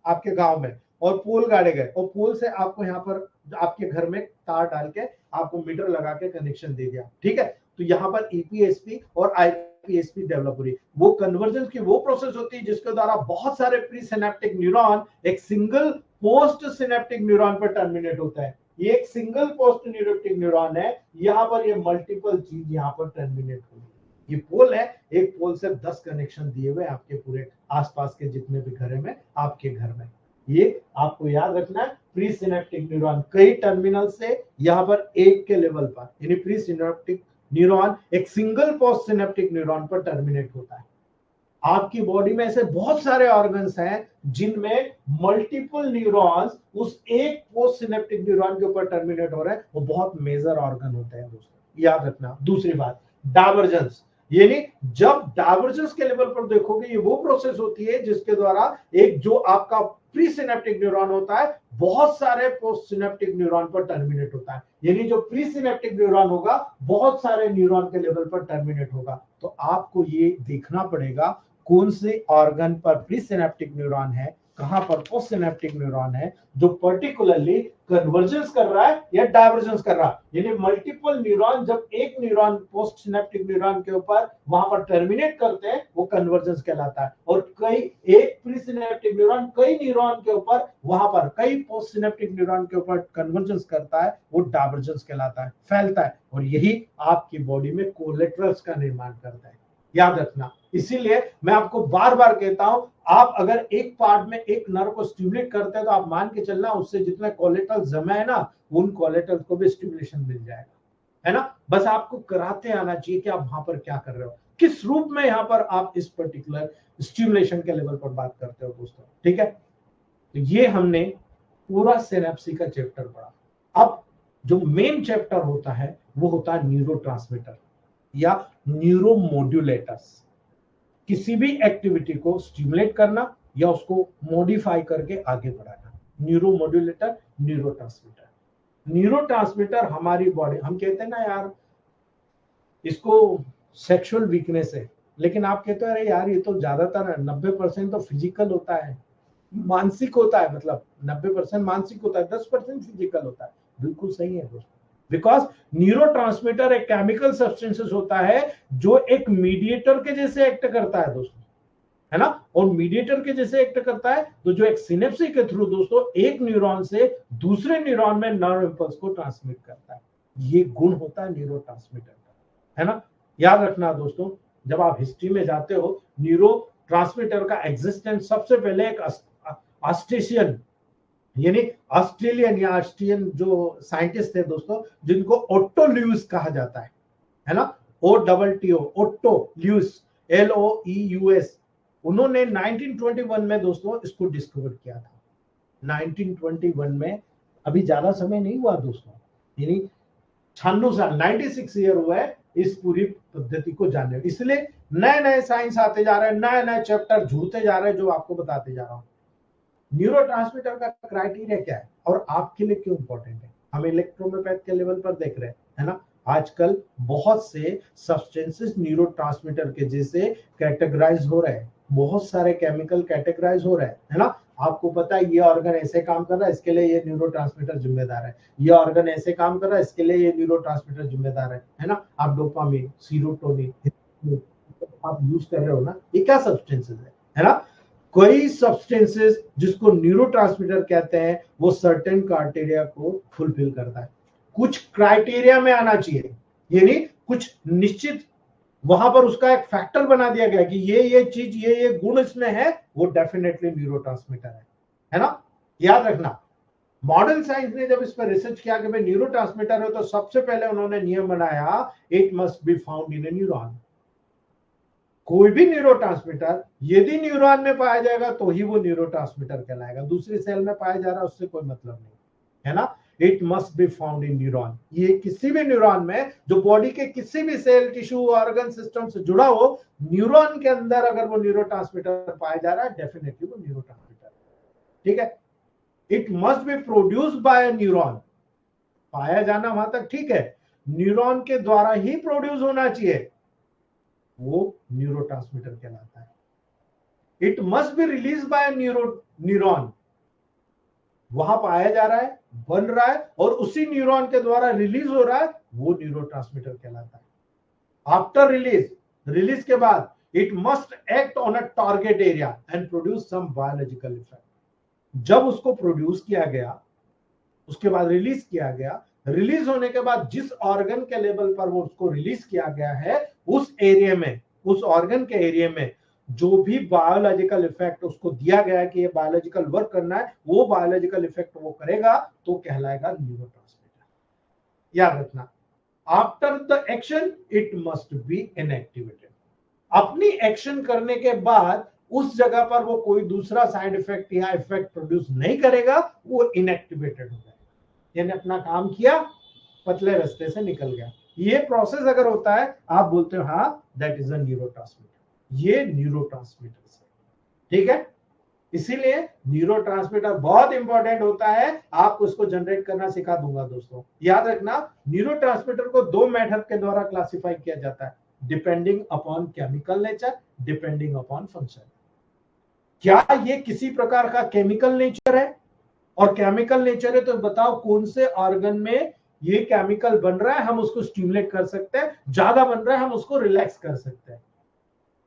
आपके गांव में, और पोल गाड़े गए, और पोल से आपको यहाँ पर आपके घर में तार डाल के आपको मीटर लगा के कनेक्शन दे दिया, ठीक है। तो यहाँ पर ईपीएसपी और आईपीएसपी डेवलप हो रही, वो कन्वर्जेंस की वो प्रोसेस होती है जिसके द्वारा बहुत सारे प्री सिनेप्टिक न्यूरॉन एक सिंगल पोस्ट सिनेप्टिक न्यूरॉन पर टर्मिनेट होता है। ये एक सिंगल पोस्ट सिनेप्टिक न्यूरॉन है, यहाँ पर ये मल्टीपल चीज यहाँ पर टर्मिनेट होगी। ये पोल है, एक पोल से 10 कनेक्शन दिए हुए आपके पूरे आसपास के जितने भी घर में, आपके घर में। ये आपको याद रखना है, प्री सिनेप्टिक न्यूरॉन कई टर्मिनल से यहाँ पर एक के लेवल पर, यानी प्री सिनेप्टिक न्यूरॉन एक सिंगल पोस्ट सिनेप्टिक न्यूरॉन पर टर्मिनेट होता है। आपकी बॉडी में ऐसे बहुत सारे ऑर्गन्स हैं जिनमें मल्टीपल न्यूरॉन्स उस एक पोस्ट सिनेप्टिक न्यूरॉन के ऊपर टर्मिनेट हो रहे हैं, वो बहुत मेजर ऑर्गन होते हैं दोस्तों, याद रखना। दूसरी बात, डाइवर्जेंस, यानी जब डाइवर्जेंस के लेवल पर देखोगे, ये वो प्रोसेस होती है जिसके द्वारा एक जो आपका प्री सिनेप्टिक न्यूरॉन होता है बहुत सारे पोस्ट सिनेप्टिक न्यूरॉन पर टर्मिनेट होता है। यानी जो प्री सिनेप्टिक न्यूरॉन होगा बहुत सारे न्यूरॉन के लेवल पर टर्मिनेट होगा। तो आपको ये देखना पड़ेगा कौन से ऑर्गन पर प्री सिनेप्टिक न्यूरॉन है, कहां पर पोस्ट सिनेप्टिक न्यूरॉन है जो पर्टिकुलरली कन्वर्जेंस कर रहा है या डाइवर्जेंस कर रहा है। यानी मल्टीपल न्यूरॉन जब एक न्यूरॉन पोस्ट सिनेप्टिक न्यूरॉन के ऊपर वहां पर टर्मिनेट करते हैं, वो कन्वर्जेंस कहलाता है। और कई एक प्री सिनेप्टिक न्यूरॉन कई न्यूरॉन के ऊपर वहां पर कई पोस्ट सिनेप्टिक न्यूरॉन के ऊपर कन्वर्जेंस करता है, वो डाइवर्जेंस कहलाता है, फैलता है। और यही आपकी बॉडी में कोलेटरल्स का निर्माण करता है, याद रखना। इसीलिए मैं आपको बार बार कहता हूं, आप अगर एक पार्ट में एक नर्व को स्टिमुलेट करते हैं तो आप मान के चलना उससे जितने कोलेटरल जमा है ना, उन कोलेटरल को भी स्टिमुलेशन मिल जाएगा, है ना। बस आपको कराते आना चाहिए कि आप वहां पर क्या कर रहे हो, किस रूप में यहां पर आप इस पर्टिकुलर स्टिमुलेशन के लेवल पर बात करते हो दोस्तों, ठीक है। तो ये हमने पूरा सिनेप्सी का चैप्टर पढ़ा। अब जो मेन चैप्टर होता है वो होता है न्यूरोट्रांसमीटर या न्यूरोमोड्यूलेटर्स। किसी भी एक्टिविटी को स्टिमुलेट करना या उसको मॉडिफाई करके आगे बढ़ाना, न्यूरोमोड्यूलेटर, न्यूरोट्रांसमीटर। न्यूरोट्रांसमीटर हमारी बॉडी, हम कहते हैं ना यार इसको सेक्सुअल वीकनेस है, लेकिन आप कहते हो अरे यार ये तो ज्यादातर 90% तो फिजिकल होता है, मानसिक होता है, मतलब 90% मानसिक होता है, 10% फिजिकल होता है। बिल्कुल सही है दोस्तों, बिकॉज न्यूरोट्रांसमीटर एक केमिकल सब्सटेंसेस होता है जो एक मीडिएटर के जैसे एक्ट करता है दोस्तों, है ना। और मीडिएटर के जैसे एक्ट करता है तो जो एक सिनेप्सी के थ्रू दोस्तों एक न्यूरॉन से दूसरे न्यूरॉन में नर्व इंपल्स को ट्रांसमिट करता है। ये गुण होता है न्यूरोट्रांसमीटर का, है ना। याद रखना दोस्तों, जब आप हिस्ट्री में जाते हो, न्यूरो ट्रांसमीटर का एग्जिस्टेंस सबसे पहले एक ऑस्ट्रेशियन यानी ऑस्ट्रेलियन या ऑस्ट्रियन जो साइंटिस्ट थे दोस्तों, जिनको ओट्टो ल्यूइस कहा जाता है ना, OTTO, ओट्टो ल्यूइस, LOEUS, उन्होंने 1921 में दोस्तों इसको डिस्कवर किया था। 1921 में, अभी ज्यादा समय नहीं हुआ दोस्तों, यानी 96 साल, 96 ईयर हुआ है इस पूरी पद्धति को जानने। इसलिए नए नए साइंस आते जा रहे हैं, नए नए चैप्टर जुड़ते जा रहे हैं जो आपको बताते जा रहा हूं। न्यूरोट्रांसमीटर का क्राइटेरिया क्या है और आपके लिए क्यों इंपॉर्टेंट है, हम इलेक्ट्रोमेपैथ के लेवल पर देख रहे हैं, है ना। आजकल बहुत से सब्सटेंसेस न्यूरोट्रांसमीटर के जैसे कैटेगराइज हो रहे हैं, बहुत सारे केमिकल कैटेगराइज हो रहे हैं, है ना। आपको पता है ये ऑर्गन ऐसे काम कर रहा है, इसके लिए ये न्यूरोट्रांसमीटर जिम्मेदार है, ये ऑर्गन ऐसे काम कर रहा है, इसके लिए ये न्यूरोट्रांसमीटर जिम्मेदार है ना। आप डोपामिन, सीरोटोनिन आप यूज कर रहे हो ना, ये क्या सब्सटेंसेस है ना। कोई सब्सटेंसेस जिसको न्यूरोट्रांसमीटर कहते हैं वो सर्टेन क्राइटेरिया को फुलफिल करता है, कुछ क्राइटेरिया में आना चाहिए, यानी कुछ निश्चित वहां पर उसका एक फैक्टर बना दिया गया कि ये चीज ये गुण इसमें है, वो डेफिनेटली न्यूरोट्रांसमीटर है ना। याद रखना, मॉडर्न साइंस ने जब इस पर रिसर्च किया कि भाई न्यूरोट्रांसमीटर है, तो सबसे पहले उन्होंने नियम बनाया, it must be found in A neuron. कोई भी न्यूरोट्रांसमीटर यदि न्यूरॉन में पाया जाएगा तो ही वो न्यूरोट्रांसमीटर कहलाएगा, दूसरी सेल में पाया जा रहा है उससे कोई मतलब नहीं, है ना। It must be found in neuron, ये किसी भी न्यूरॉन में जो बॉडी के किसी भी सेल, टिश्यू, ऑर्गन सिस्टम से जुड़ा हो, न्यूरॉन के अंदर अगर वो न्यूरोट्रांसमीटर पाया जा रहा है, डेफिनेटली वो न्यूरोट्रांसमीटर है, ठीक है। It must be produced by a neuron, पाया जाना वहां तक ठीक है, न्यूरॉन के द्वारा ही प्रोड्यूस होना चाहिए, वो न्यूरोट्रांसमीटर कहलाता है। It must be release by neuron, वहां पाया जा रहा है, बन रहा है और उसी न्यूरॉन के द्वारा रिलीज हो रहा है, वो न्यूरोट्रांसमीटर कहलाता है। आफ्टर रिलीज के बाद it must act on a target area and produce some biological effect. जब उसको प्रोड्यूस किया गया, उसके बाद रिलीज किया गया, रिलीज होने के बाद जिस ऑर्गन के लेवल पर वो उसको रिलीज किया गया है, उस एरिया में, उस ऑर्गन के एरिया में जो भी बायोलॉजिकल इफेक्ट उसको दिया गया है कि ये बायोलॉजिकल वर्क करना है, वो बायोलॉजिकल इफेक्ट वो करेगा तो कहलाएगा न्यूरोट्रांसमीटर। याद रखना, after the action it must be inactivated, अपनी एक्शन करने के बाद उस जगह पर वो कोई दूसरा साइड इफेक्ट या इफेक्ट प्रोड्यूस नहीं करेगा, वो इनएक्टिवेटेड हो जाएगा, यानी अपना काम किया, पतले रास्ते से निकल गया। ये प्रोसेस अगर होता है, आप बोलते हो हाँ दैट इज अ न्यूरोट्रांसमीटर, ये न्यूरोट्रांसमीटर है, ठीक है। इसीलिए न्यूरोट्रांसमीटर बहुत इंपॉर्टेंट होता है, आपको उसको जनरेट करना सिखा दूंगा दोस्तों। याद रखना, न्यूरोट्रांसमीटर को दो मेथड के द्वारा क्लासिफाई किया जाता है, depending upon chemical nature, depending upon function. क्या ये किसी प्रकार का केमिकल नेचर है, और केमिकल नेचर है तो बताओ कौन से ऑर्गन में ये केमिकल बन रहा है, हम उसको स्टिमुलेट कर सकते हैं, ज्यादा बन रहा है हम उसको रिलैक्स कर सकते हैं,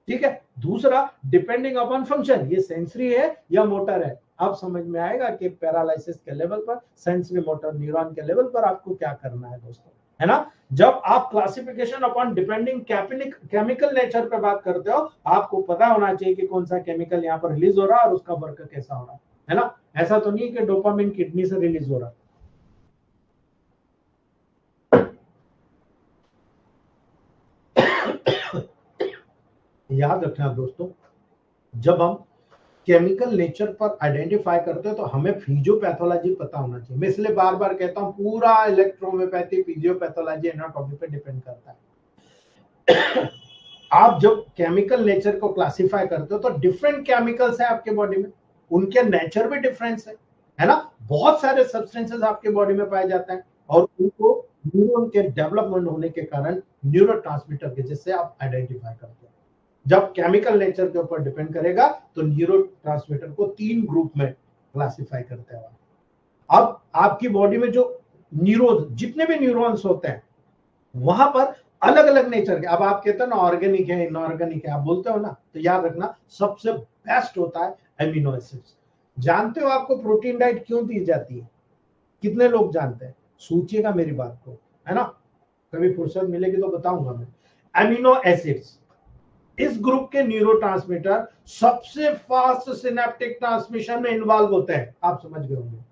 ठीक है। दूसरा, डिपेंडिंग अपॉन फंक्शन, ये सेंसरी है या मोटर है। अब समझ में आएगा कि पैरालिसिस के लेवल पर, सेंसरी मोटर न्यूरॉन के लेवल पर आपको क्या करना है दोस्तों, है ना। जब आप classification upon depending chemical nature पे बात करते हो, आपको पता होना चाहिए कि कौन सा केमिकल यहाँ पर रिलीज हो रहा है और उसका वर्क कैसा हो रहा है ना। ऐसा तो नहीं कि डोपामिन किडनी से रिलीज हो रहा है। याद रखना दोस्तों, जब हम केमिकल नेचर पर आइडेंटिफाई करते हैं तो हमें फिजियोपैथोलॉजी पता होना चाहिए। मैं इसलिए बार बार कहता हूं, पूरा इलेक्ट्रोहोम्योपैथी, फिजियोपैथोलॉजी, एनाटॉमी पे डिपेंड करता है। आप जब केमिकल नेचर को क्लासिफाई करते हो तो डिफरेंट केमिकल्स है आपके बॉडी में, उनके नेचर भी डिफरेंस है ना। बहुत सारे सब्सटेंसेस आपके बॉडी में पाए जाते हैं और उनको न्यूरॉन के डेवलपमेंट होने के कारण न्यूरोट्रांसमीटर के जैसे आप आइडेंटिफाई करते हो। जब केमिकल नेचर के ऊपर डिपेंड करेगा तो न्यूरोट्रांसमीटर को 3 ग्रुप में क्लासिफाई करते हैं। अब आपकी बॉडी में जो न्यूरॉन, जितने भी न्यूरॉन्स होते हैं, वहां पर अलग अलग नेचर के, अब आप कहते हो ना ऑर्गेनिक है, इनऑर्गेनिक है, आप बोलते हो ना, तो याद रखना सबसे बेस्ट होता है एमिनो एसिड्स। जानते हो आपको प्रोटीन डाइट क्यों दी जाती है? कितने लोग जानते हैं? सोचिएगा मेरी बात को, है ना, कभी फुर्सत मिलेगी तो बताऊंगा मैं। एमिनो एसिड्स, इस ग्रुप के न्यूरोट्रांसमीटर सबसे फास्ट सिनेप्टिक ट्रांसमिशन में इन्वॉल्व होते हैं, आप समझ गए होंगे।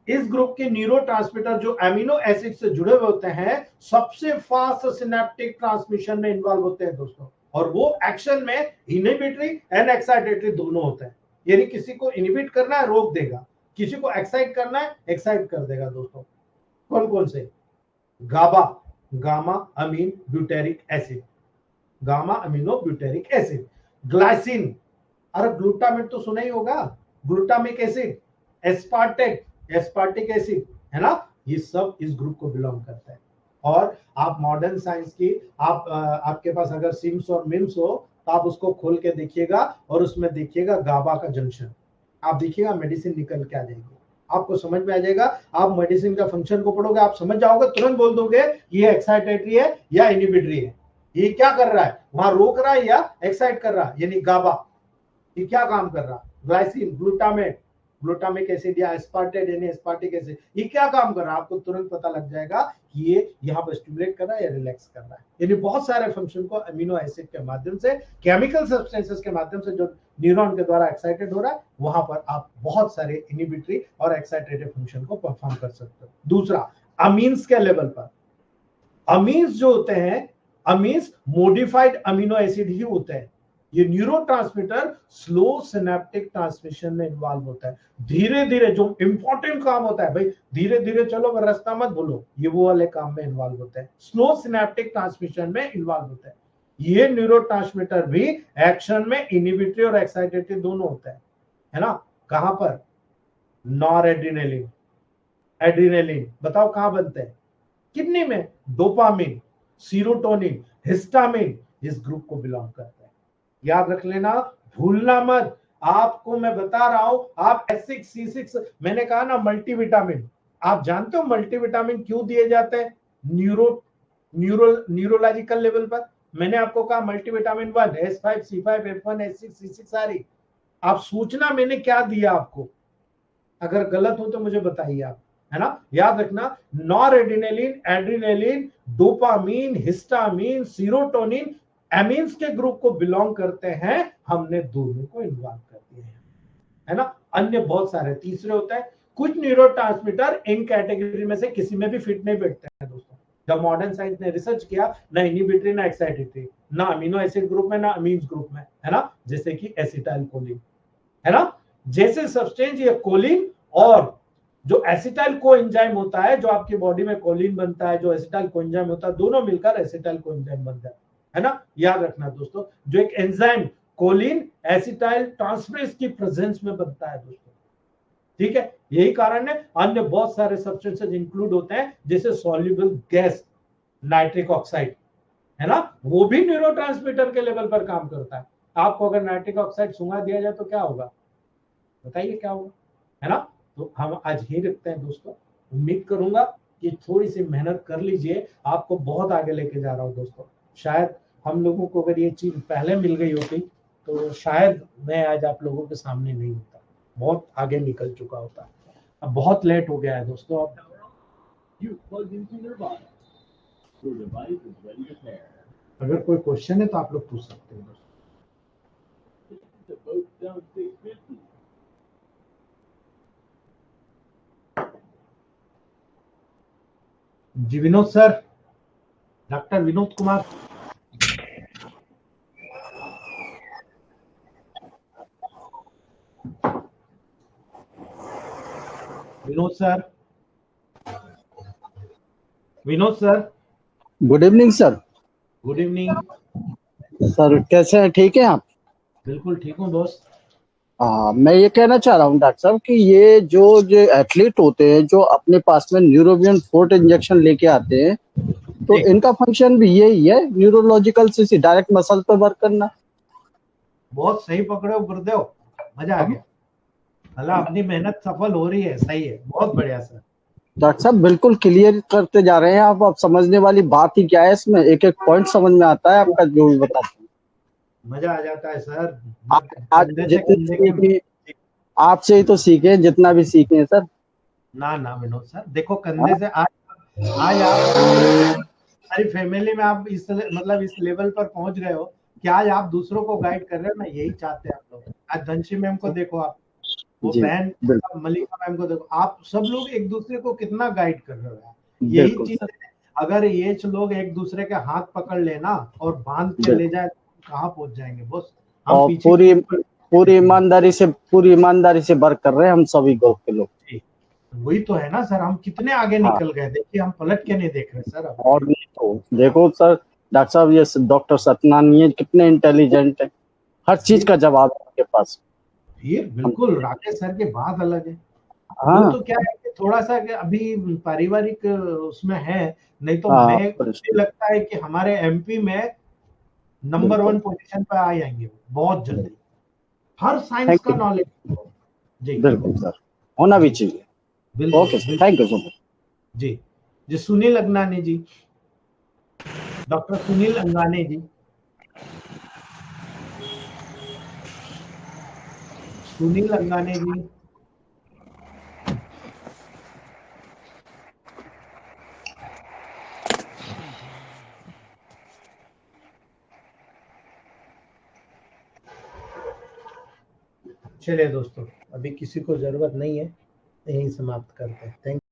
इस ग्रुप के न्यूरोट्रांसमीटर जो एमिनो एसिड से जुड़े हुए होते हैं, सबसे फास्ट सिनेप्टिक ट्रांसमिशन में इन्वॉल्व होते हैं दोस्तों, और वो एक्शन में इनहिबिटरी एंड एक्साइटेटरी दोनों होते हैं, यानी किसी को इनहिबिट करना है रोक देगा, किसी को एक्साइट करना है एक्साइट कर देगा दोस्तों। कौन कौन से? GABA, gamma amino butyric acid, gamma amino butyric acid, glycine, अरे ग्लूटामेट तो सुना ही होगा, glutamic acid, aspartate, aspartic acid, है ना, ये सब इस ग्रुप को बिलोंग करता है। और आप मॉडर्न साइंस की, आपके पास अगर सिम्स और मिम्स हो तो आप उसको खोल के देखिएगा और उसमें देखिएगा गाबा का जंक्शन, आप देखिएगा मेडिसिन निकल के आ जाएगी, आपको समझ में आ जाएगा। आप मेडिसिन का फंक्शन को पढ़ोगे, आप समझ जाओगे, तुरंत बोल दोगे ये एक्साइटेटरी है या इनिबिटरी है, ये क्या कर रहा है, वहां रोक रहा है या एक्साइट कर रहा है, यानी गाबा ये क्या काम कर रहा है, ग्लाइसिन, ग्लूटामेट, ग्लूटामिक एसिड या एस्पार्टेट यानी एस्पार्टिक एसिड, ये क्या काम कर रहा है, आपको तुरंत पता लग जाएगा कि ये यहाँ पर स्टिमुलेट कर रहा है या रिलैक्स कर रहा है। यानी बहुत सारे फंक्शन को अमीनो एसिड के माध्यम से, केमिकल सब्सटेंसेस के माध्यम से जो न्यूरॉन के द्वारा एक्साइटेड हो रहा है, वहां पर आप बहुत सारे इनिबिटरी और एक्साइटेटिव फंक्शन को परफॉर्म कर सकते हो। दूसरा, अमीन्स के लेवल पर, अमीन्स जो होते हैं, अमीन्स मॉडिफाइड अमीनो एसिड ही होते हैं। ये न्यूरोट्रांसमीटर स्लो सिनेप्टिक ट्रांसमिशन में इन्वॉल्व होता है। धीरे धीरे जो इंपॉर्टेंट काम होता है भाई, धीरे धीरे चलो, रास्ता मत भूलो, ये वो वाले काम में इन्वॉल्व होता है, स्लो सिनेप्टिक ट्रांसमिशन में इन्वॉल्व होता है। ये न्यूरोट्रांसमीटर भी एक्शन में इनिबिटरी और एक्साइटेटरी दोनों होता है ना। कहां पर, नॉर एड्रिनलिन, एड्रिनलिन बताओ कहां बनते हैं, किडनी में, डोपामिन, सीरोटोनिन, हिस्टामिन इस ग्रुप को बिलोंग करता है। याद रख लेना, भूलना मत, आपको मैं बता रहा हूं, आप S6 C6, मैंने कहा ना मल्टीविटामिन, आप जानते हो मल्टीविटामिन क्यों दिए जाते हैं न्यूरोलॉजिकल लेवल पर। मैंने आपको कहा multivitamin 1 S5 C5 F1 S6 C6 सारी, आप सोचना मैंने क्या दिया आपको, अगर गलत हो तो मुझे बताइए आप, है ना। याद रखना, nor adrenaline, adrenaline, dopamine, histamine, serotonin amines के ग्रुप को बिलोंग करते हैं, हमने दोनों को इन्वॉल्व कर दिए हैं, है ना। अन्य बहुत सारे तीसरे होते हैं। कुछ न्यूरोट्रांसमीटर इन कैटेगरी में से किसी में भी फिट नहीं बैठते हैं दोस्तों। जब मॉडर्न साइंस ने रिसर्च किया, ना इनिबिटरी ना एक्साइटेटरी, ना अमीनो एसिड ग्रुप में ना अमीन्स ग्रुप में, है ना, जैसे कि एसिटाइल कोलिन, है ना, जैसे सब्सटेंस ये कोलिन और जो एसिटाइल कोएंजाइम होता है, जो आपकी बॉडी में कोलिन बनता है, जो एसिटाइल कोएंजाइम होता है, दोनों मिलकर एसिटाइल कोएंजाइम बनता है ना। याद रखना दोस्तों, जो एक एंजाइम कोलिन एसिटाइल ट्रांसफरेज की प्रेजेंस में बनता है दोस्तों, ठीक है। यही कारण है अन्य बहुत सारे सब्सटेंसेस इंक्लूड होते हैं, जैसे सॉल्युबल गैस नाइट्रिक ऑक्साइड, है ना, वो भी न्यूरोट्रांसमीटर के लेवल पर काम करता है। आपको अगर नाइट्रिक ऑक्साइड सुंघा दिया जाए तो क्या होगा, बताइए क्या होगा, है ना। तो हम आज ही रखते हैं दोस्तों, उम्मीद करूंगा कि थोड़ी सी मेहनत कर लीजिए, आपको बहुत आगे लेके जा रहा हूं दोस्तों। शायद हम लोगों को अगर ये चीज पहले मिल गई होती तो शायद मैं आज आप लोगों के सामने नहीं होता, बहुत आगे निकल चुका होता। अब बहुत लेट हो गया है दोस्तों। अब अगर कोई क्वेश्चन है तो आप लोग पूछ सकते हैं दोस्तों। जी Vinod sir, doctor Vinod Kumar. Vinod sir, Vinod sir. Good evening sir. Good evening sir, कैसे हैं, ठीक है आप? बिल्कुल ठीक हूँ दोस्त। मैं ये कहना चाह रहा हूँ डॉक्टर साहब कि ये जो एथलीट होते हैं जो अपने पास में न्यूरोबियन फोर्ट इंजेक्शन लेके आते हैं, तो इनका फंक्शन भी यही है, न्यूरोलॉजिकल से डायरेक्ट मसल पे वर्क करना। बहुत सही पकड़े हो गुरुदेव, मजा आ गया, अल्लाह अपनी मेहनत सफल हो रही है, सही है, बहुत बढ़िया सर। डॉक्टर साहब बिल्कुल क्लियर करते जा रहे हैं आप। अब समझने वाली बात ही क्या है, इसमें एक एक पॉइंट समझ में आता है आपका जो भी बताते हैं, मजा आ जाता है सर। आज जितने आपसे ही तो सीखे, जितना भी सीखे हैं सर। ना ना विनोद सर, देखो कंधे से आज आप सारी फैमिली में आप इस मतलब इस लेवल पर पहुंच गए हो कि आज आप दूसरों को गाइड कर रहे हो ना, यही चाहते हैं आप लोग। आज धनशी मैम को देखो, आप वो बहन मलिका मैम को देखो, आप सब लोग एक दूसरे को कितना गाइड कर रहे हो, यही चीज है। अगर ये लोग एक दूसरे के हाथ पकड़ लेना और बांध के ले जाए, कहाँ पहुंच जाएंगे बॉस। हम पीछे पूरी ईमानदारी से वर्क कर रहे हैं हम सभी ग्रुप के लोग। वही तो है ना सर, हम कितने आगे निकल गए, देखिए हम पलट के नहीं देख रहे सर। और नहीं तो देखो सर, डॉक्टर साहब ये डॉक्टर सतनानी है, कितने इंटेलिजेंट है, हर चीज का जवाब है उनके पास। ये बिल्कुल राकेश सर की बात अलग है। वो तो क्या है कि थोड़ा सा अभी पारिवारिक उसमें है, नहीं तो मुझे लगता है कि हमारे एमपी में नंबर 1 पोजीशन पर आ जाएंगे बहुत जल्दी। हर साइंस का नॉलेज, जी बिल्कुल सर, होना भी चाहिए। बिल्कुल okay sir, thank you so much. जी। जी सुनील अंगनानी जी, डॉक्टर सुनील अंगाने जी, सुनील अंगाने जी। चलिए दोस्तों, अभी किसी को जरूरत नहीं है, यहीं समाप्त करते हैं। थैंक